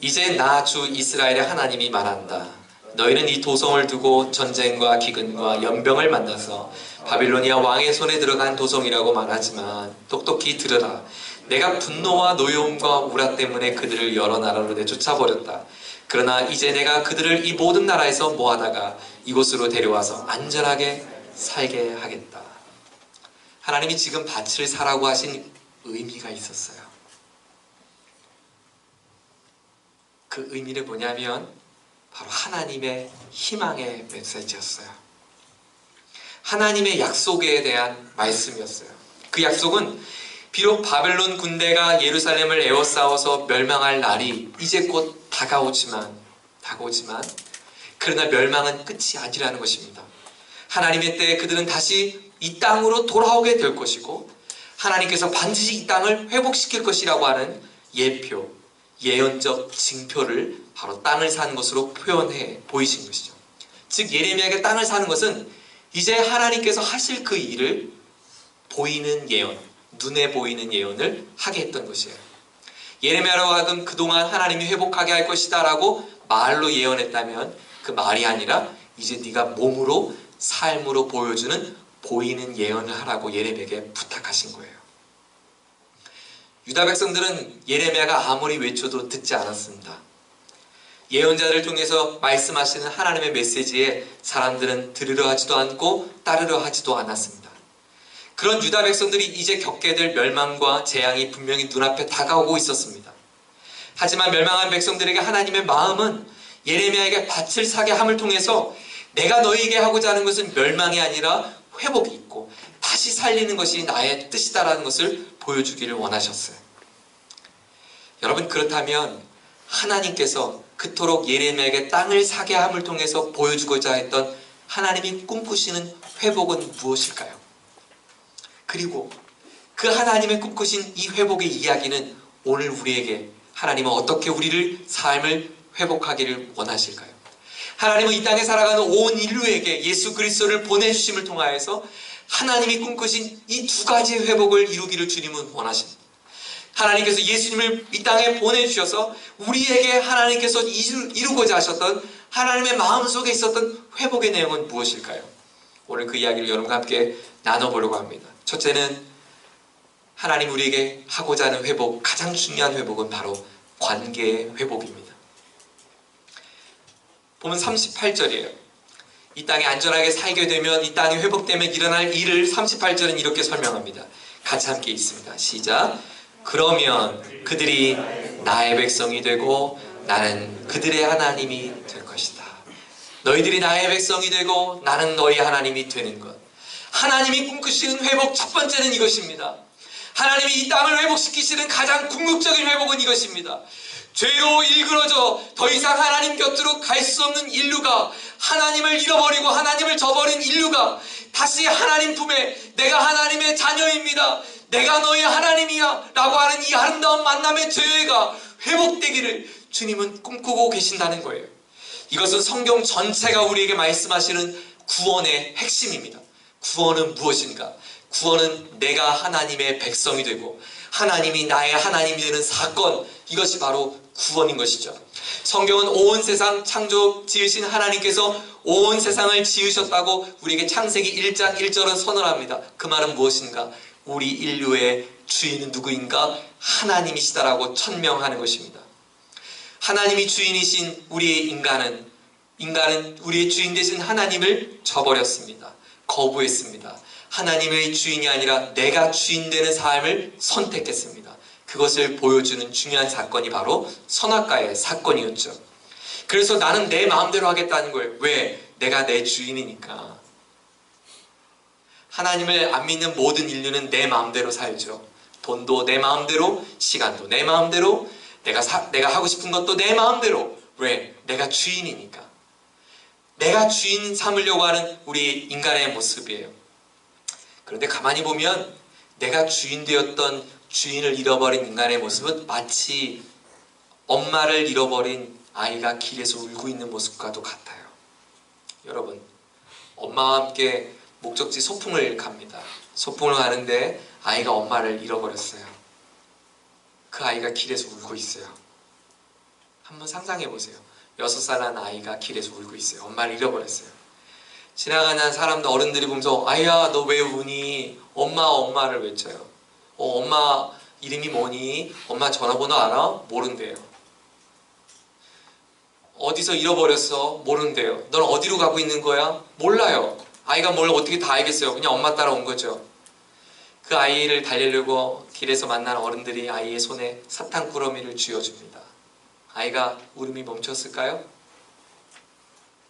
이제 나 주 이스라엘의 하나님이 말한다. 너희는 이 도성을 두고 전쟁과 기근과 연병을 만나서 바빌로니아 왕의 손에 들어간 도성이라고 말하지만 똑똑히 들으라. 내가 분노와 노여움과 우라 때문에 그들을 여러 나라로 내쫓아버렸다. 그러나 이제 내가 그들을 이 모든 나라에서 모아다가 이곳으로 데려와서 안전하게 살게 하겠다. 하나님이 지금 밭을 사라고 하신 의미가 있었어요. 그 의미를 뭐냐면 바로 하나님의 희망의 메시지였어요. 하나님의 약속에 대한 말씀이었어요. 그 약속은 비록 바벨론 군대가 예루살렘을 에워싸워서 멸망할 날이 이제 곧 다가오지만 그러나 멸망은 끝이 아니라는 것입니다. 하나님의 때에 그들은 다시 이 땅으로 돌아오게 될 것이고 하나님께서 반드시 이 땅을 회복시킬 것이라고 하는 예표, 예언적 징표를 바로 땅을 사는 것으로 표현해 보이신 것이죠. 즉 예레미야에게 땅을 사는 것은 이제 하나님께서 하실 그 일을 보이는 예언, 눈에 보이는 예언을 하게 했던 것이에요. 예레미야로 하여금 그동안 하나님이 회복하게 할 것이다 라고 말로 예언했다면 그 말이 아니라 이제 네가 몸으로 삶으로 보여주는 보이는 예언을 하라고 예레미야에게 부탁하신 거예요. 유다 백성들은 예레미야가 아무리 외쳐도 듣지 않았습니다. 예언자를 통해서 말씀하시는 하나님의 메시지에 사람들은 들으려 하지도 않고 따르려 하지도 않았습니다. 그런 유다 백성들이 이제 겪게 될 멸망과 재앙이 분명히 눈앞에 다가오고 있었습니다. 하지만 멸망한 백성들에게 하나님의 마음은 예레미야에게 밭을 사게 함을 통해서 내가 너희에게 하고자 하는 것은 멸망이 아니라 회복이 있고 다시 살리는 것이 나의 뜻이다라는 것을 보여주기를 원하셨어요. 여러분, 그렇다면 하나님께서 그토록 예레미야에게 땅을 사게 함을 통해서 보여주고자 했던 하나님이 꿈꾸시는 회복은 무엇일까요? 그리고 그 하나님의 꿈꾸신 이 회복의 이야기는 오늘 우리에게 하나님은 어떻게 우리를 삶을 회복하기를 원하실까요? 하나님은 이 땅에 살아가는 온 인류에게 예수 그리스도를 보내주심을 통하여서 하나님이 꿈꾸신 이 두 가지의 회복을 이루기를 주님은 원하십니다. 하나님께서 예수님을 이 땅에 보내주셔서 우리에게 하나님께서 이루고자 하셨던 하나님의 마음속에 있었던 회복의 내용은 무엇일까요? 오늘 그 이야기를 여러분과 함께 나눠보려고 합니다. 첫째는 하나님 우리에게 하고자 하는 회복, 가장 중요한 회복은 바로 관계의 회복입니다. 보면 38절이에요. 이 땅에 안전하게 살게 되면, 이 땅이 회복되면 일어날 일을 38절은 이렇게 설명합니다. 같이 함께 읽습니다. 시작. 그러면 그들이 나의 백성이 되고 나는 그들의 하나님이 될 것이다. 너희들이 나의 백성이 되고 나는 너희 하나님이 되는 것. 하나님이 꿈꾸시는 회복 첫 번째는 이것입니다. 하나님이 이 땅을 회복시키시는 가장 궁극적인 회복은 이것입니다. 죄로 일그러져 더 이상 하나님 곁으로 갈 수 없는 인류가, 하나님을 잃어버리고 하나님을 저버린 인류가 다시 하나님 품에 내가 하나님의 자녀입니다, 내가 너의 하나님이야 라고 하는 이 아름다운 만남의 죄가 회복되기를 주님은 꿈꾸고 계신다는 거예요. 이것은 성경 전체가 우리에게 말씀하시는 구원의 핵심입니다. 구원은 무엇인가? 구원은 내가 하나님의 백성이 되고 하나님이 나의 하나님이 되는 사건, 이것이 바로 구원인 것이죠. 성경은 온 세상 창조 지으신 하나님께서 온 세상을 지으셨다고 우리에게 창세기 1장 1절은 선언합니다. 그 말은 무엇인가? 우리 인류의 주인은 누구인가? 하나님이시다라고 천명하는 것입니다. 하나님이 주인이신 우리의 인간은 우리의 주인 되신 하나님을 저버렸습니다. 거부했습니다. 하나님의 주인이 아니라 내가 주인 되는 삶을 선택했습니다. 그것을 보여주는 중요한 사건이 바로 선악과의 사건이었죠. 그래서 나는 내 마음대로 하겠다는 거예요. 왜? 내가 내 주인이니까. 하나님을 안 믿는 모든 인류는 내 마음대로 살죠. 돈도 내 마음대로, 시간도 내 마음대로, 내가 하고 싶은 것도 내 마음대로. 왜? 내가 주인이니까. 내가 주인 삼으려고 하는 우리 인간의 모습이에요. 그런데 가만히 보면 내가 주인 되었던, 주인을 잃어버린 인간의 모습은 마치 엄마를 잃어버린 아이가 길에서 울고 있는 모습과도 같아요. 여러분, 엄마와 함께 목적지 소풍을 갑니다. 소풍을 가는데 아이가 엄마를 잃어버렸어요. 그 아이가 길에서 울고 있어요. 한번 상상해 보세요. 6살 난 아이가 길에서 울고 있어요. 엄마를 잃어버렸어요. 지나가는 사람들, 어른들이 보면서 아이야 너 왜 우니? 엄마를 외쳐요. 엄마 이름이 뭐니? 엄마 전화번호 알아? 모른대요. 어디서 잃어버렸어? 모른대요. 넌 어디로 가고 있는 거야? 몰라요. 아이가 뭘 어떻게 다 알겠어요. 그냥 엄마 따라온 거죠. 그 아이를 달래려고 길에서 만난 어른들이 아이의 손에 사탕꾸러미를 쥐어줍니다. 아이가 울음이 멈췄을까요?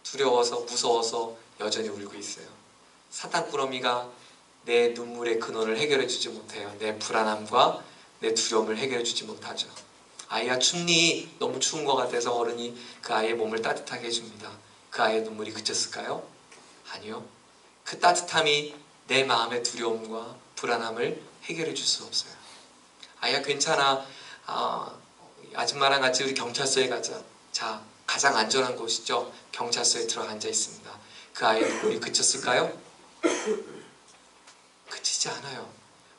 두려워서, 무서워서 여전히 울고 있어요. 사탕꾸러미가 내 눈물의 근원을 해결해 주지 못해요. 내 불안함과 내 두려움을 해결해 주지 못하죠. 아이가 춥니? 너무 추운 것 같아서 어른이 그 아이의 몸을 따뜻하게 해줍니다. 그 아이의 눈물이 그쳤을까요? 아니요. 그 따뜻함이 내 마음의 두려움과 불안함을 해결해 줄 수 없어요. 아이가 괜찮아. 아줌마랑 같이 우리 경찰서에 가자. 자, 가장 안전한 곳이죠. 경찰서에 들어 앉아 있습니다. 그 아이의 눈물이 그쳤을까요? 그치지 않아요.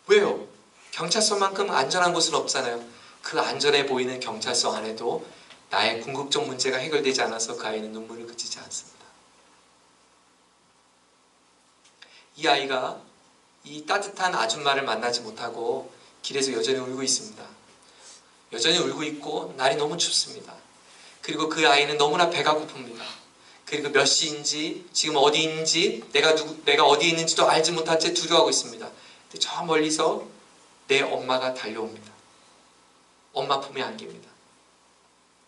왜요? 경찰서만큼 안전한 곳은 없잖아요. 그 안전해 보이는 경찰서 안에도 나의 궁극적 문제가 해결되지 않아서 그 아이는 눈물을 그치지 않습니다. 이 아이가 이 따뜻한 아줌마를 만나지 못하고 길에서 여전히 울고 있습니다. 여전히 울고 있고 날이 너무 춥습니다. 그리고 그 아이는 너무나 배가 고픕니다. 그리고 몇 시인지 지금 어디 있는지 내가 어디 있는지도 알지 못한 채 두려워하고 있습니다. 근데 저 멀리서 내 엄마가 달려옵니다. 엄마 품에 안깁니다.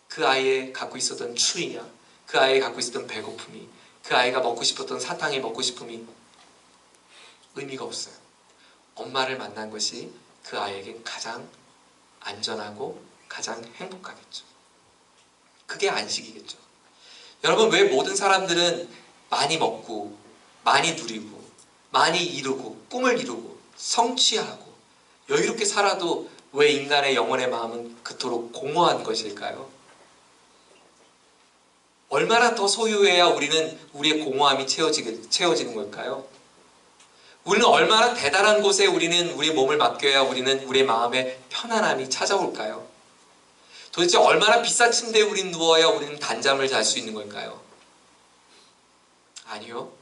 그 아이의 갖고 있었던 추위야, 그 아이의 갖고 있었던 배고픔이, 그 아이가 먹고 싶었던 사탕이 먹고 싶음이 의미가 없어요. 엄마를 만난 것이 그 아이에겐 가장 안전하고 가장 행복하겠죠. 그게 안식이겠죠. 여러분, 왜 모든 사람들은 많이 먹고 많이 누리고 많이 이루고 꿈을 이루고 성취하고 여유롭게 살아도 왜 인간의 영혼의 마음은 그토록 공허한 것일까요? 얼마나 더 소유해야 우리는 우리의 공허함이 채워지는 걸까요? 우리는 얼마나 대단한 곳에 우리는 우리의 몸을 맡겨야 우리는 우리의 마음에 편안함이 찾아올까요? 도대체 얼마나 비싼 침대에 우리는 누워야 우리는 단잠을 잘 수 있는 걸까요? 아니요.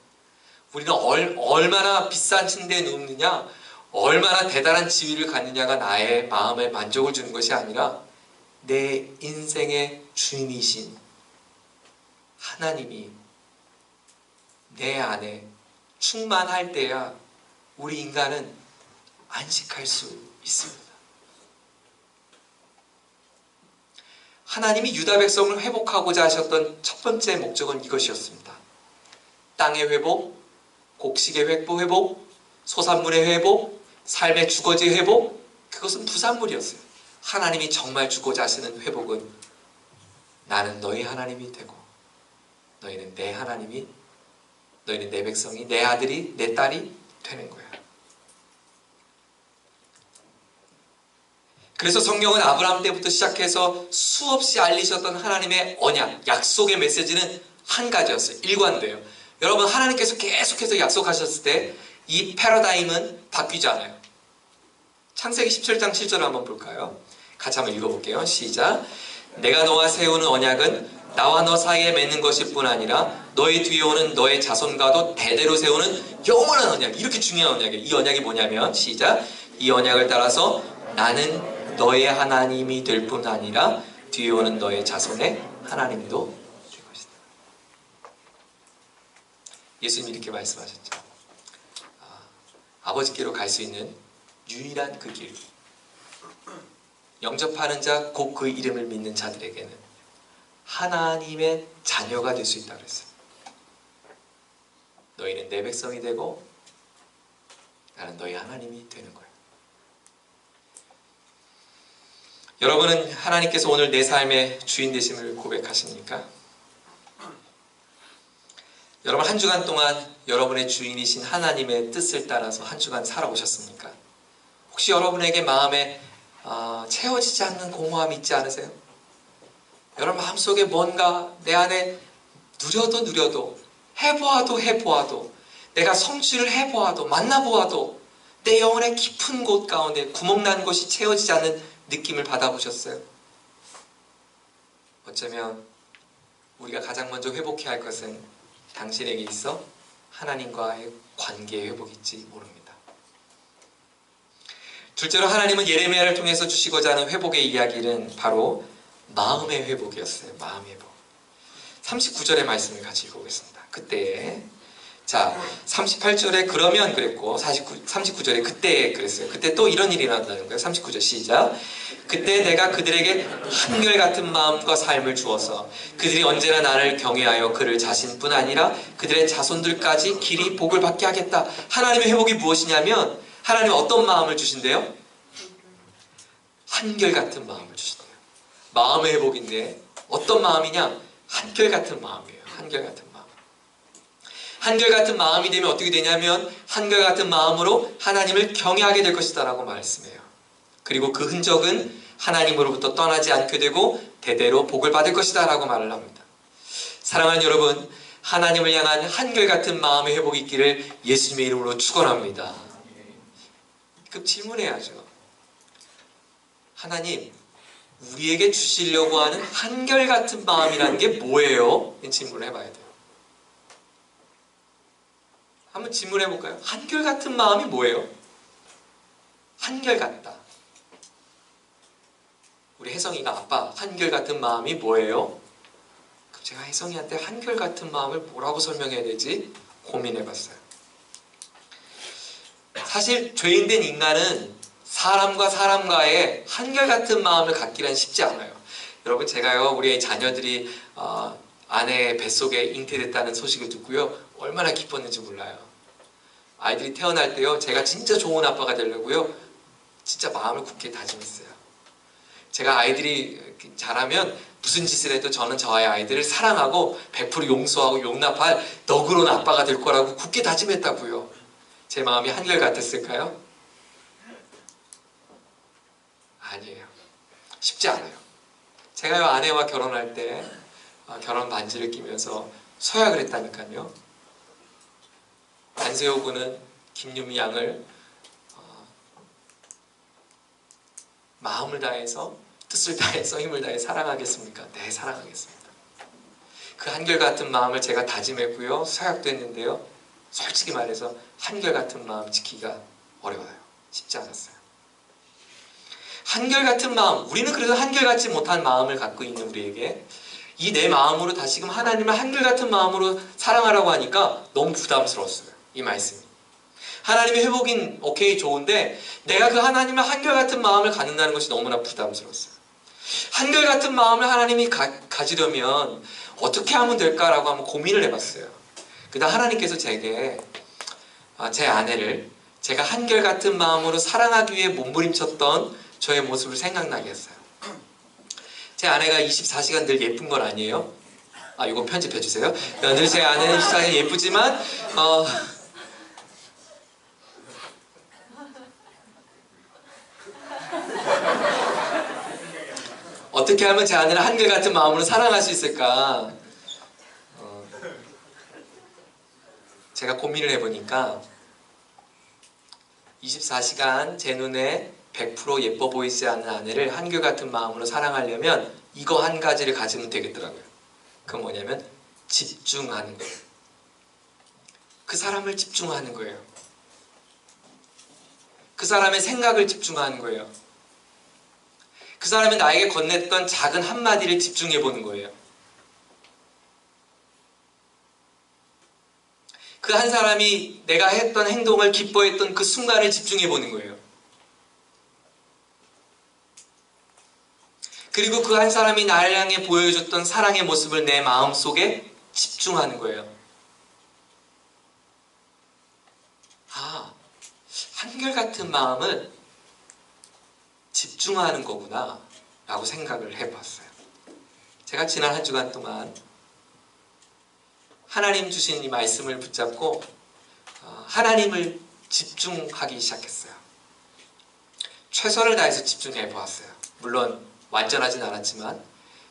우리는 얼마나 비싼 침대에 눕느냐, 얼마나 대단한 지위를 갖느냐가 나의 마음에 만족을 주는 것이 아니라 내 인생의 주인이신 하나님이 내 안에 충만할 때야 우리 인간은 안식할 수 있습니다. 하나님이 유다 백성을 회복하고자 하셨던 첫 번째 목적은 이것이었습니다. 땅의 회복, 곡식의 회복, 소산물의 회복, 삶의 주거지 회복, 그것은 부산물이었어요. 하나님이 정말 주고자 하시는 회복은 나는 너희 하나님이 되고 너희는 내 하나님이, 너희는 내 백성이, 내 아들이, 내 딸이 되는 거야. 그래서 성경은 아브라함 때부터 시작해서 수없이 알리셨던 하나님의 언약, 약속의 메시지는 한 가지였어요. 일관돼요. 여러분, 하나님께서 계속해서 약속하셨을 때 이 패러다임은 바뀌지 않아요. 창세기 17장 7절을 한번 볼까요? 같이 한번 읽어볼게요. 시작. 내가 너와 세우는 언약은 나와 너 사이에 맺는 것일 뿐 아니라 너희 뒤에 오는 너의 자손과도 대대로 세우는 영원한 언약. 이렇게 중요한 언약이에요. 이 언약이 뭐냐면 시작. 이 언약을 따라서 나는 너의 하나님이 될 뿐 아니라 뒤에 오는 너의 자손의 하나님도 될 것이다. 예수님이 이렇게 말씀하셨죠. 아버지께로 갈 수 있는 유일한 그 길, 영접하는 자, 곧 그 이름을 믿는 자들에게는 하나님의 자녀가 될 수 있다고 그랬어요. 너희는 내 백성이 되고 나는 너희 하나님이 되는 거예요. 여러분은 하나님께서 오늘 내 삶의 주인 되심을 고백하십니까? 여러분, 한 주간 동안 여러분의 주인이신 하나님의 뜻을 따라서 한 주간 살아오셨습니까? 혹시 여러분에게 마음에 채워지지 않는 공허함이 있지 않으세요? 여러분 마음속에 뭔가 내 안에 누려도 해보아도 내가 성취를 해보아도 만나보아도 내 영혼의 깊은 곳 가운데 구멍난 것이 채워지지 않는 느낌을 받아보셨어요? 어쩌면 우리가 가장 먼저 회복해야 할 것은 당신에게 있어 하나님과의 관계의 회복일지 모릅니다. 둘째로 하나님은 예레미야를 통해서 주시고자 하는 회복의 이야기는 바로 마음의 회복이었어요. 마음의 회복. 39절의 말씀을 같이 읽어보겠습니다. 그때 자, 38절에 그러면 그랬고 39절에 그때 그랬어요. 그때 또 이런 일이 일어난다는 거예요. 39절 시작. 그때 내가 그들에게 한결같은 마음과 삶을 주어서 그들이 언제나 나를 경외하여 그를 자신뿐 아니라 그들의 자손들까지 길이 복을 받게 하겠다. 하나님의 회복이 무엇이냐면 하나님은 어떤 마음을 주신대요? 한결같은 마음을 주신대요. 마음의 회복인데 어떤 마음이냐? 한결같은 마음이에요. 한결같은 마음. 한결같은 마음이 되면 어떻게 되냐면 한결같은 마음으로 하나님을 경외하게 될 것이다 라고 말씀해요. 그리고 그 흔적은 하나님으로부터 떠나지 않게 되고 대대로 복을 받을 것이다 라고 말을 합니다. 사랑하는 여러분, 하나님을 향한 한결같은 마음의 회복이 있기를 예수님의 이름으로 축원합니다. 그럼 질문해야죠. 하나님, 우리에게 주시려고 하는 한결같은 마음이라는 게 뭐예요? 이 질문을 해봐야 돼요. 한번 질문해 볼까요? 한결같은 마음이 뭐예요? 한결같다. 우리 혜성이가 아빠 한결같은 마음이 뭐예요? 그럼 제가 혜성이한테 한결같은 마음을 뭐라고 설명해야 되지? 고민해 봤어요. 사실 죄인된 인간은 사람과 사람과의 한결같은 마음을 갖기란 쉽지 않아요. 여러분, 제가요 우리 자녀들이 아내의 뱃속에 잉태됐다는 소식을 듣고요 얼마나 기뻤는지 몰라요. 아이들이 태어날 때요 제가 진짜 좋은 아빠가 되려고요 진짜 마음을 굳게 다짐했어요. 제가 아이들이 자라면 무슨 짓을 해도 저는 저의 아이들을 사랑하고 100% 용서하고 용납할 너그러운 아빠가 될 거라고 굳게 다짐했다고요. 제 마음이 한결같았을까요? 아니에요. 쉽지 않아요. 제가요 아내와 결혼할 때 결혼 반지를 끼면서 서약을 했다니까요. 안세호 군은 김유미 양을 마음을 다해서 뜻을 다해서 힘을 다해 사랑하겠습니까? 네, 사랑하겠습니다. 그 한결같은 마음을 제가 다짐했고요 서약도 했는데요 솔직히 말해서 한결같은 마음 지키기가 어려워요. 쉽지 않았어요. 한결같은 마음, 우리는 그래도 한결같지 못한 마음을 갖고 있는 우리에게 이 내 마음으로 다시금 하나님을 한결같은 마음으로 사랑하라고 하니까 너무 부담스러웠어요. 이 말씀이. 하나님의 회복인 오케이 좋은데 내가 그 하나님의 한결같은 마음을 갖는다는 것이 너무나 부담스러웠어요. 한결같은 마음을 하나님이 가지려면 어떻게 하면 될까라고 한번 고민을 해봤어요. 그다음 하나님께서 제게 제 아내를 제가 한결같은 마음으로 사랑하기 위해 몸부림쳤던 저의 모습을 생각나게 했어요. 제 아내가 24시간 늘 예쁜 건 아니에요. 이거 편집해주세요. 늘 제 아내는 24시간 예쁘지만 어떻게 하면 제 아내를 한결같은 마음으로 사랑할 수 있을까? 제가 고민을 해보니까 24시간 제 눈에 100% 예뻐 보이지 않는 아내를 한결같은 마음으로 사랑하려면 이거 한 가지를 가지면 되겠더라고요. 그건 뭐냐면 집중하는 거예요. 그 사람을 집중하는 거예요. 그 사람의 생각을 집중하는 거예요. 그 사람이 나에게 건넸던 작은 한마디를 집중해 보는 거예요. 그 한 사람이 내가 했던 행동을 기뻐했던 그 순간을 집중해 보는 거예요. 그리고 그 한 사람이 나를 향해 보여줬던 사랑의 모습을 내 마음속에 집중하는 거예요. 한결같은 마음을 집중하는 거구나 라고 생각을 해봤어요. 제가 지난 한 주간 동안 하나님 주신 이 말씀을 붙잡고 하나님을 집중하기 시작했어요. 최선을 다해서 집중해 보았어요. 물론 완전하진 않았지만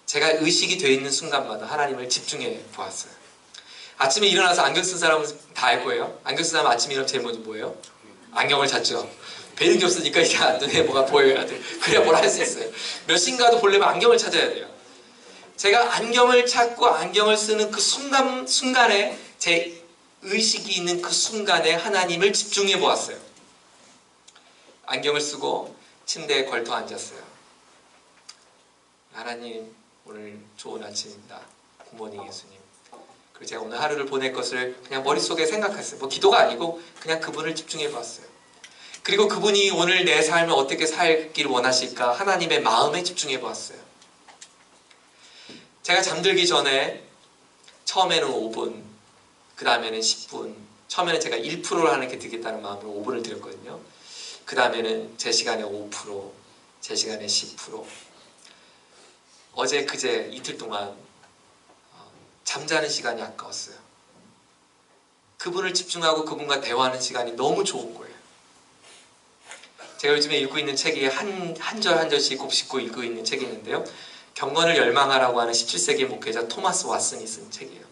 제가 의식이 되어 있는 순간마다 하나님을 집중해 보았어요. 아침에 일어나서 안경 쓴 사람은 다 알 거예요. 안경 쓴 사람 아침에 일어나면 제일 먼저 뭐예요? 안경을 찾죠. 뵈는 게 없으니까 이게 눈에 뭐가 보여야 돼. 그래야 뭘 할 수 있어요. 몇 시인가도 보려면 안경을 찾아야 돼요. 제가 안경을 찾고 안경을 쓰는 그 순간에 제 의식이 있는 그 순간에 하나님을 집중해 보았어요. 안경을 쓰고 침대에 걸터 앉았어요. 하나님, 오늘 좋은 아침입니다. 굿모닝 예수님. 그리고 제가 오늘 하루를 보낼 것을 그냥 머릿속에 생각했어요. 뭐 기도가 아니고 그냥 그분을 집중해 보았어요. 그리고 그분이 오늘 내 삶을 어떻게 살기를 원하실까 하나님의 마음에 집중해 보았어요. 제가 잠들기 전에 처음에는 5분, 그 다음에는 10분, 처음에는 제가 1%를 하나님께 드리겠다는 마음으로 5분을 드렸거든요. 그 다음에는 제 시간에 5%, 제 시간에 10%. 어제 그제 이틀 동안 잠자는 시간이 아까웠어요. 그분을 집중하고 그분과 대화하는 시간이 너무 좋은 거예요. 제가 요즘에 읽고 있는 책이 한 절 한 절씩 곱씹고 읽고 있는 책이 있는데요. 경건을 열망하라고 하는 17세기 목회자 토마스 왓슨이 쓴 책이에요.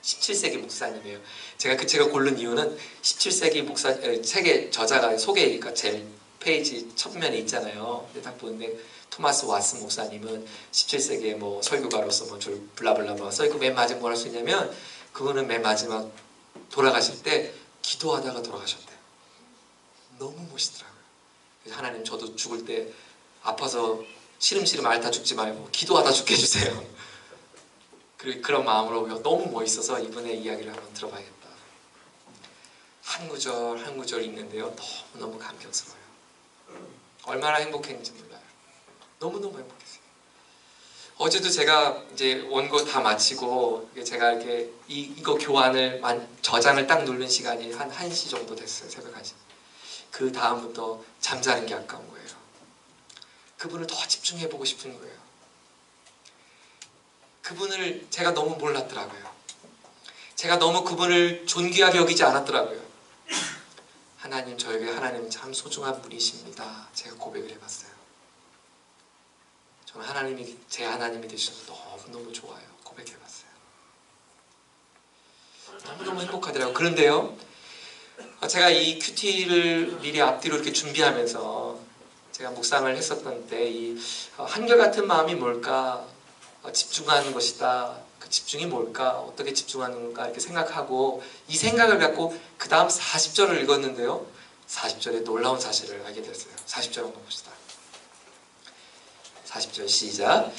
17세기 목사님이에요. 제가 그 책을 고른 이유는 17세기 목사 책의 저자가 소개니까 제 페이지 첫면에 있잖아요. 근데 딱 보는데 토마스 왓슨 목사님은 17세기의 뭐 설교가로서 뭐 블라블라 뭐 써있고 맨 마지막 뭘 할 수 있냐면 그분은 맨 마지막 돌아가실 때 기도하다가 돌아가셨대요. 너무 멋있더라고요. 그래서 하나님 저도 죽을 때 아파서 시름시름 앓다 죽지 말고 기도하다 죽게 해주세요. 그리고 그런 마음으로 너무 멋있어서 이분의 이야기를 한번 들어봐야겠다. 한 구절 한 구절 읽는데요. 너무너무 감격스러워요. 얼마나 행복했는지 몰라요. 너무너무 행복했어요. 어제도 제가 이제 원고 다 마치고 제가 이렇게 이거 교환을 저장을 딱 누른 시간이 한 1시 정도 됐어요. 새벽 1시. 그 다음부터 잠자는 게 아까운 거예요. 그분을 더 집중해보고 싶은 거예요. 그분을 제가 너무 몰랐더라고요. 제가 너무 그분을 존귀하게 여기지 않았더라고요. 하나님, 저에게 하나님은 참 소중한 분이십니다. 제가 고백을 해봤어요. 저는 하나님이 제 하나님이 되셔서 너무너무 좋아요. 고백해봤어요. 너무너무 행복하더라고요. 그런데요, 제가 이 큐티를 미리 앞뒤로 이렇게 준비하면서 제가 묵상을 했었던 때 이 한결같은 마음이 뭘까? 집중하는 것이다. 그 집중이 뭘까? 어떻게 집중하는 건가? 이렇게 생각하고 이 생각을 갖고 그 다음 40절을 읽었는데요. 40절에 놀라운 사실을 알게 됐어요. 40절 한번 봅시다. 40절 시작.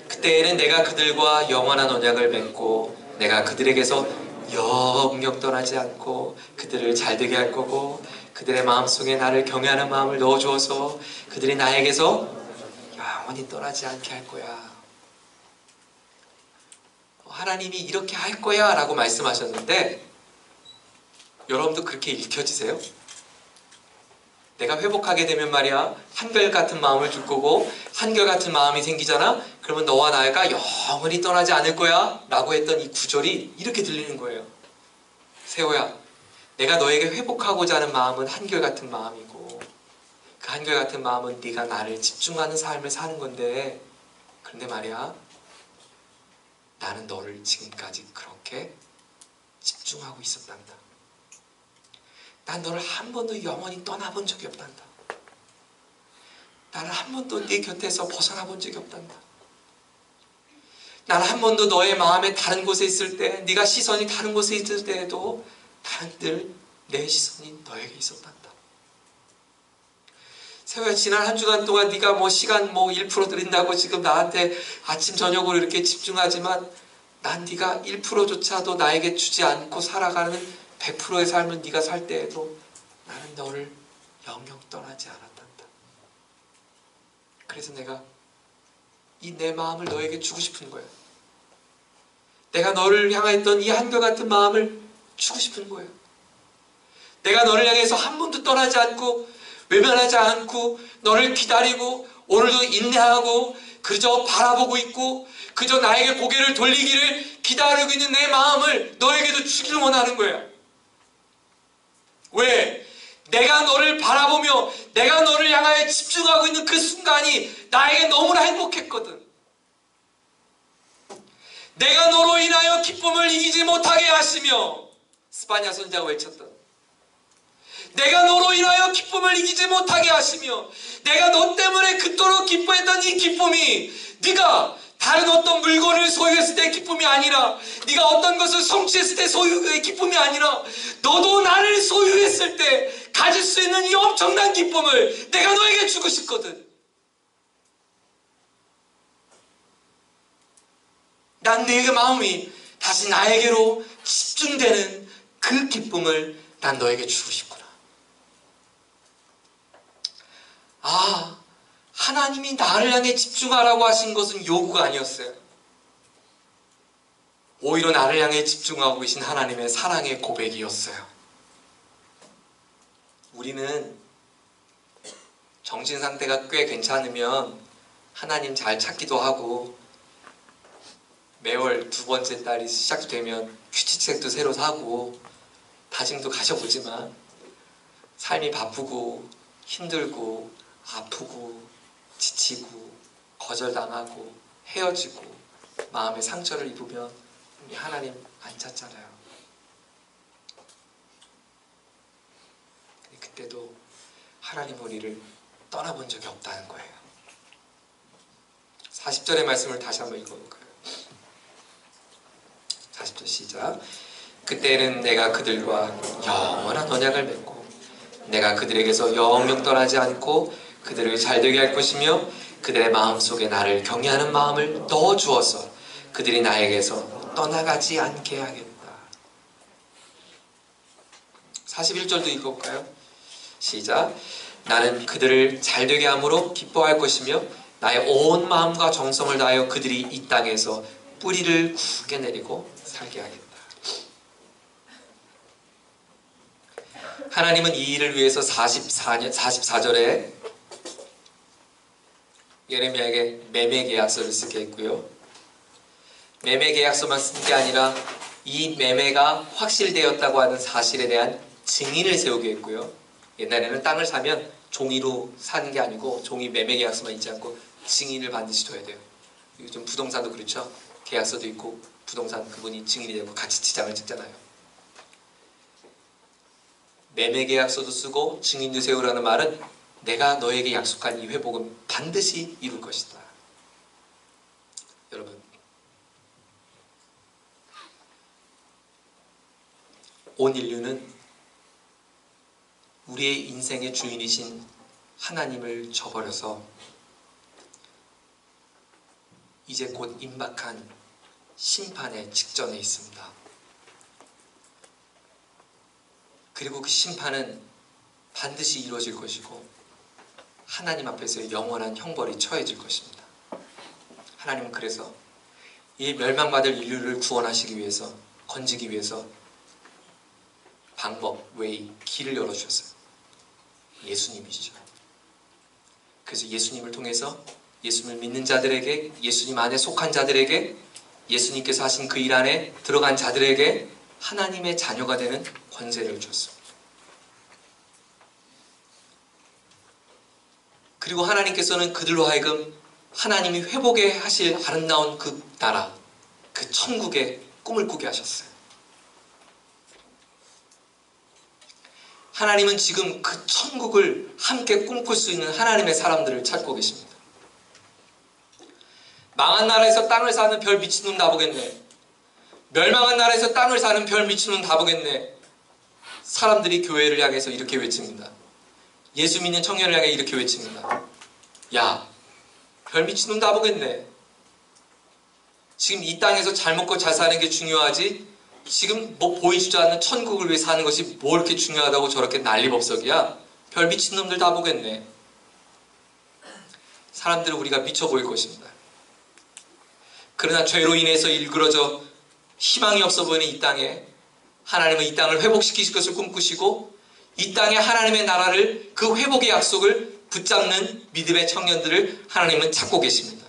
그때에는 내가 그들과 영원한 언약을 맺고 내가 그들에게서 영영 떠나지 않고 그들을 잘되게 할 거고 그들의 마음속에 나를 경외하는 마음을 넣어주어서 그들이 나에게서 영원히 떠나지 않게 할 거야. 하나님이 이렇게 할 거야 라고 말씀하셨는데 여러분도 그렇게 읽혀지세요? 내가 회복하게 되면 말이야 한결같은 마음을 줄 거고 한결같은 마음이 생기잖아? 그러면 너와 나가 영원히 떠나지 않을 거야 라고 했던 이 구절이 이렇게 들리는 거예요. 세호야, 내가 너에게 회복하고자 하는 마음은 한결같은 마음이고 그 한결같은 마음은 네가 나를 집중하는 삶을 사는 건데 그런데 말이야 나는 너를 지금까지 그렇게 집중하고 있었단다. 난 너를 한 번도 영원히 떠나본 적이 없단다. 나는 한 번도 네 곁에서 벗어나 본 적이 없단다. 나는 한 번도 너의 마음에 다른 곳에 있을 때 네가 시선이 다른 곳에 있을 때에도 나는 늘 내 시선이 너에게 있었단다. 세호야, 지난 한 주간 동안 네가 뭐 시간 1% 드린다고 지금 나한테 아침 저녁으로 이렇게 집중하지만 난 네가 1%조차도 나에게 주지 않고 살아가는 100%의 삶을 네가 살 때에도 나는 너를 영영 떠나지 않았단다. 그래서 내가 이 내 마음을 너에게 주고 싶은 거야. 내가 너를 향했던 이 한결같은 마음을 주고 싶은 거예요. 내가 너를 향해서 한 번도 떠나지 않고 외면하지 않고 너를 기다리고 오늘도 인내하고 그저 바라보고 있고 그저 나에게 고개를 돌리기를 기다리고 있는 내 마음을 너에게도 주기를 원하는 거야. 왜? 내가 너를 바라보며 내가 너를 향하여 집중하고 있는 그 순간이 나에게 너무나 행복했거든. 내가 너로 인하여 기쁨을 이기지 못하게 하시며 스파냐 선지자가 외쳤던 내가 너로 인하여 기쁨을 이기지 못하게 하시며 내가 너 때문에 그토록 기뻐했던 이 기쁨이 네가 다른 어떤 물건을 소유했을 때의 기쁨이 아니라 네가 어떤 것을 성취했을 때 소유의 기쁨이 아니라 너도 나를 소유했을 때 가질 수 있는 이 엄청난 기쁨을 내가 너에게 주고 싶거든. 난 내 마음이 다시 나에게로 집중되는 그 기쁨을 난 너에게 주고 싶구나. 아, 하나님이 나를 향해 집중하라고 하신 것은 요구가 아니었어요. 오히려 나를 향해 집중하고 계신 하나님의 사랑의 고백이었어요. 우리는 정신 상태가 꽤 괜찮으면 하나님 잘 찾기도 하고, 매월 두 번째 달이 시작되면 규칙책도 새로 사고 다짐도 가셔보지만, 삶이 바쁘고 힘들고 아프고 지치고 거절당하고 헤어지고 마음의 상처를 입으면 우리 하나님 안 찾잖아요. 그때도 하나님 우리를 떠나본 적이 없다는 거예요. 40절의 말씀을 다시 한번 읽어볼까요? 40절 시작. 그때는 내가 그들과 영원한 언약을 맺고 내가 그들에게서 영영 떠나지 않고 그들을 잘되게 할 것이며 그들의 마음속에 나를 경외하는 마음을 넣어주어서 그들이 나에게서 떠나가지 않게 하겠다. 41절도 읽어볼까요? 시작. 나는 그들을 잘되게 함으로 기뻐할 것이며 나의 온 마음과 정성을 다하여 그들이 이 땅에서 뿌리를 굳게 내리고 살게 하겠다. 하나님은 이 일을 위해서 44절에 예레미야에게 매매 계약서를 쓰게 했고요. 매매 계약서만 쓴 게 아니라 이 매매가 확실되었다고 하는 사실에 대한 증인을 세우게 했고요. 옛날에는 땅을 사면 종이로 사는 게 아니고 종이 매매 계약서만 있지 않고 증인을 반드시 둬야 돼요. 요즘 부동산도 그렇죠. 계약서도 있고 부동산 그분이 증인이 되고 같이 지장을 찍잖아요. 매매 계약서도 쓰고 증인도 세우라는 말은 내가 너에게 약속한 이 회복은 반드시 이룰 것이다. 여러분, 온 인류는 우리의 인생의 주인이신 하나님을 저버려서 이제 곧 임박한 심판의 직전에 있습니다. 그리고 그 심판은 반드시 이루어질 것이고 하나님 앞에서 영원한 형벌이 처해질 것입니다. 하나님은 그래서 이 멸망받을 인류를 구원하시기 위해서, 건지기 위해서 방법, 웨이, 길을 열어주셨어요. 예수님이시죠. 그래서 예수님을 통해서 예수님을 믿는 자들에게, 예수님 안에 속한 자들에게, 예수님께서 하신 그 일 안에 들어간 자들에게 하나님의 자녀가 되는 권세를 주었습니다. 그리고 하나님께서는 그들로 하여금 하나님이 회복해 하실 아름다운 그 나라, 그 천국의 꿈을 꾸게 하셨어요. 하나님은 지금 그 천국을 함께 꿈꿀 수 있는 하나님의 사람들을 찾고 계십니다. 망한 나라에서 땅을 사는 별 미친놈 다 보겠네. 멸망한 나라에서 땅을 사는 별 미친놈 다 보겠네. 사람들이 교회를 향해서 이렇게 외칩니다. 예수 믿는 청년을 향해 이렇게 외칩니다. 야, 별 미친놈 다 보겠네. 지금 이 땅에서 잘 먹고 잘 사는 게 중요하지, 지금 뭐 보이지도 않는 천국을 위해 사는 것이 뭐 이렇게 중요하다고 저렇게 난리법석이야. 별 미친놈들 다 보겠네. 사람들은 우리가 미쳐 보일 것입니다. 그러나 죄로 인해서 일그러져 희망이 없어 보이는 이 땅에 하나님은 이 땅을 회복시키실 것을 꿈꾸시고 이 땅에 하나님의 나라를, 그 회복의 약속을 붙잡는 믿음의 청년들을 하나님은 찾고 계십니다.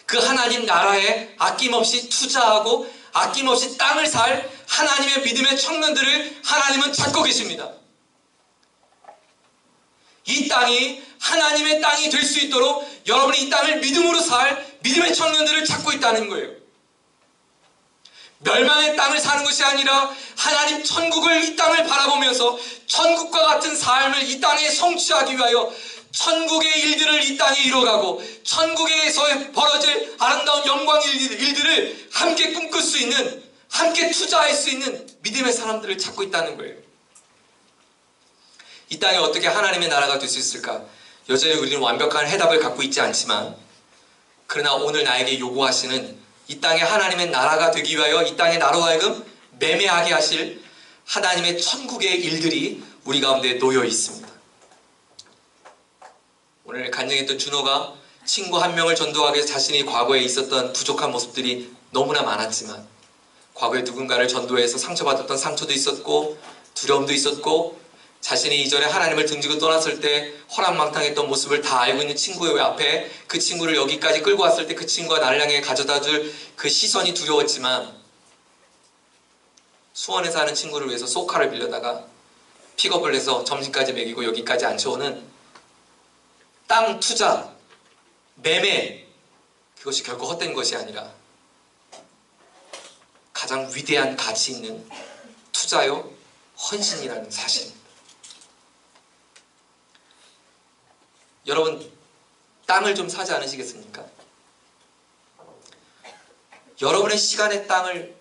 그 하나님 나라에 아낌없이 투자하고 아낌없이 땅을 살 하나님의 믿음의 청년들을 하나님은 찾고 계십니다. 이 땅이 하나님의 땅이 될 수 있도록 여러분이 이 땅을 믿음으로 살 믿음의 청년들을 찾고 있다는 거예요. 멸망의 땅을 사는 것이 아니라 하나님 천국을, 이 땅을 바라보면서 천국과 같은 삶을 이 땅에 성취하기 위하여 천국의 일들을 이 땅에 이뤄가고 천국에서 벌어질 아름다운 영광 일들을 함께 꿈꿀 수 있는, 함께 투자할 수 있는 믿음의 사람들을 찾고 있다는 거예요. 이 땅에 어떻게 하나님의 나라가 될 수 있을까? 여전히 우리는 완벽한 해답을 갖고 있지 않지만, 그러나 오늘 나에게 요구하시는 이 땅에 하나님의 나라가 되기 위하여 이 땅의 나로 하여금 매매하게 하실 하나님의 천국의 일들이 우리 가운데 놓여 있습니다. 오늘 간증했던 준호가 친구 한 명을 전도하기 위해서 자신이 과거에 있었던 부족한 모습들이 너무나 많았지만 과거에 누군가를 전도해서 상처받았던 상처도 있었고 두려움도 있었고 자신이 이전에 하나님을 등지고 떠났을 때 허랑망탕했던 모습을 다 알고 있는 친구의 앞에 그 친구를 여기까지 끌고 왔을 때 그 친구가 나를 향해 가져다 줄 그 시선이 두려웠지만 수원에 사는 친구를 위해서 소카를 빌려다가 픽업을 해서 점심까지 먹이고 여기까지 앉혀오는 땅 투자, 매매, 그것이 결코 헛된 것이 아니라 가장 위대한 가치 있는 투자요 헌신이라는 사실입니다. 여러분, 땅을 좀 사지 않으시겠습니까? 여러분의 시간의 땅을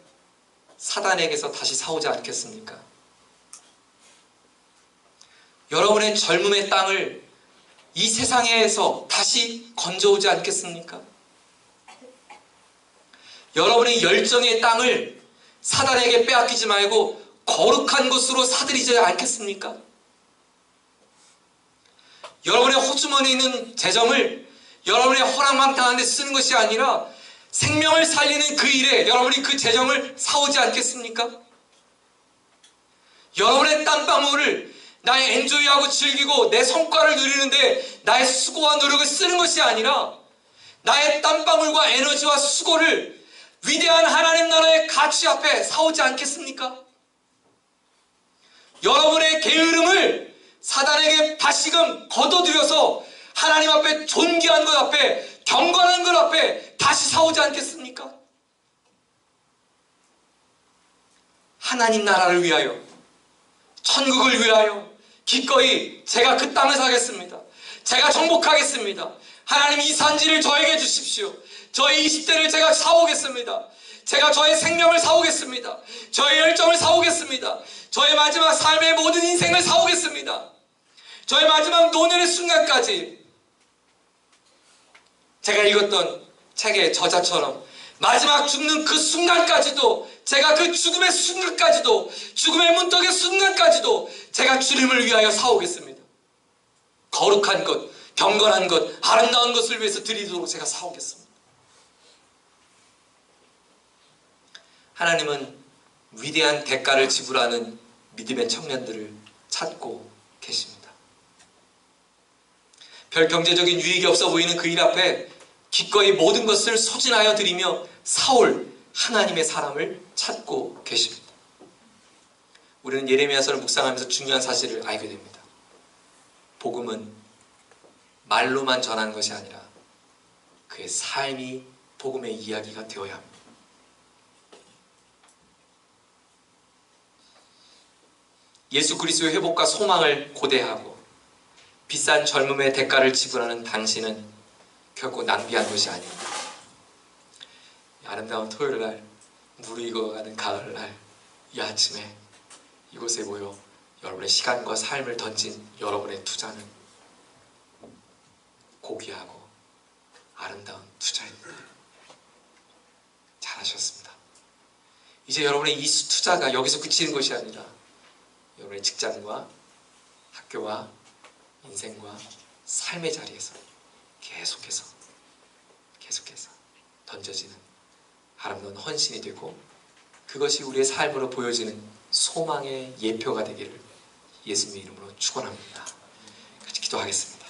사단에게서 다시 사오지 않겠습니까? 여러분의 젊음의 땅을 이 세상에서 다시 건져오지 않겠습니까? 여러분의 열정의 땅을 사단에게 빼앗기지 말고 거룩한 곳으로 사들이지 않겠습니까? 여러분의 호주머니에 있는 재정을 여러분의 허랑망탕한 데 쓰는 것이 아니라 생명을 살리는 그 일에 여러분이 그 재정을 사오지 않겠습니까? 여러분의 땀방울을 나의 엔조이하고 즐기고 내 성과를 누리는데 나의 수고와 노력을 쓰는 것이 아니라 나의 땀방울과 에너지와 수고를 위대한 하나님 나라의 가치 앞에 사오지 않겠습니까? 여러분의 게으름을 사단에게 다시금 거둬들여서 하나님 앞에 존귀한 것 앞에 경건한 것 앞에 다시 사오지 않겠습니까? 하나님 나라를 위하여 천국을 위하여 기꺼이 제가 그 땅을 사겠습니다. 제가 정복하겠습니다. 하나님 이 산지를 저에게 주십시오. 저의 20대를 제가 사오겠습니다. 제가 저의 생명을 사오겠습니다. 저의 열정을 사오겠습니다. 저의 마지막 삶의 모든 인생을 사오겠습니다. 저의 마지막 노년의 순간까지 제가 읽었던 책의 저자처럼 마지막 죽는 그 순간까지도 제가 그 죽음의 순간까지도 죽음의 문턱의 순간까지도 제가 주님을 위하여 사오겠습니다. 거룩한 것, 경건한 것, 아름다운 것을 위해서 드리도록 제가 사오겠습니다. 하나님은 위대한 대가를 지불하는 믿음의 청년들을 찾고 계십니다. 별 경제적인 유익이 없어 보이는 그 일 앞에 기꺼이 모든 것을 소진하여 드리며 사올 하나님의 사람을 찾고 계십니다. 우리는 예레미야서를 묵상하면서 중요한 사실을 알게 됩니다. 복음은 말로만 전하는 것이 아니라 그의 삶이 복음의 이야기가 되어야 합니다. 예수 그리스도의 회복과 소망을 고대하고 비싼 젊음의 대가를 지불하는 당신은 결코 낭비한 것이 아닙니다. 아름다운 토요일날 무르익어가는 가을날 이 아침에 이곳에 모여 여러분의 시간과 삶을 던진 여러분의 투자는 고귀하고 아름다운 투자입니다. 잘하셨습니다. 이제 여러분의 이 투자가 여기서 그치는 것이 아니라 여러분의 직장과 학교와 인생과 삶의 자리에서 계속해서 던져지는 아름다운 헌신이 되고 그것이 우리의 삶으로 보여지는 소망의 예표가 되기를 예수님의 이름으로 축원합니다. 같이 기도하겠습니다.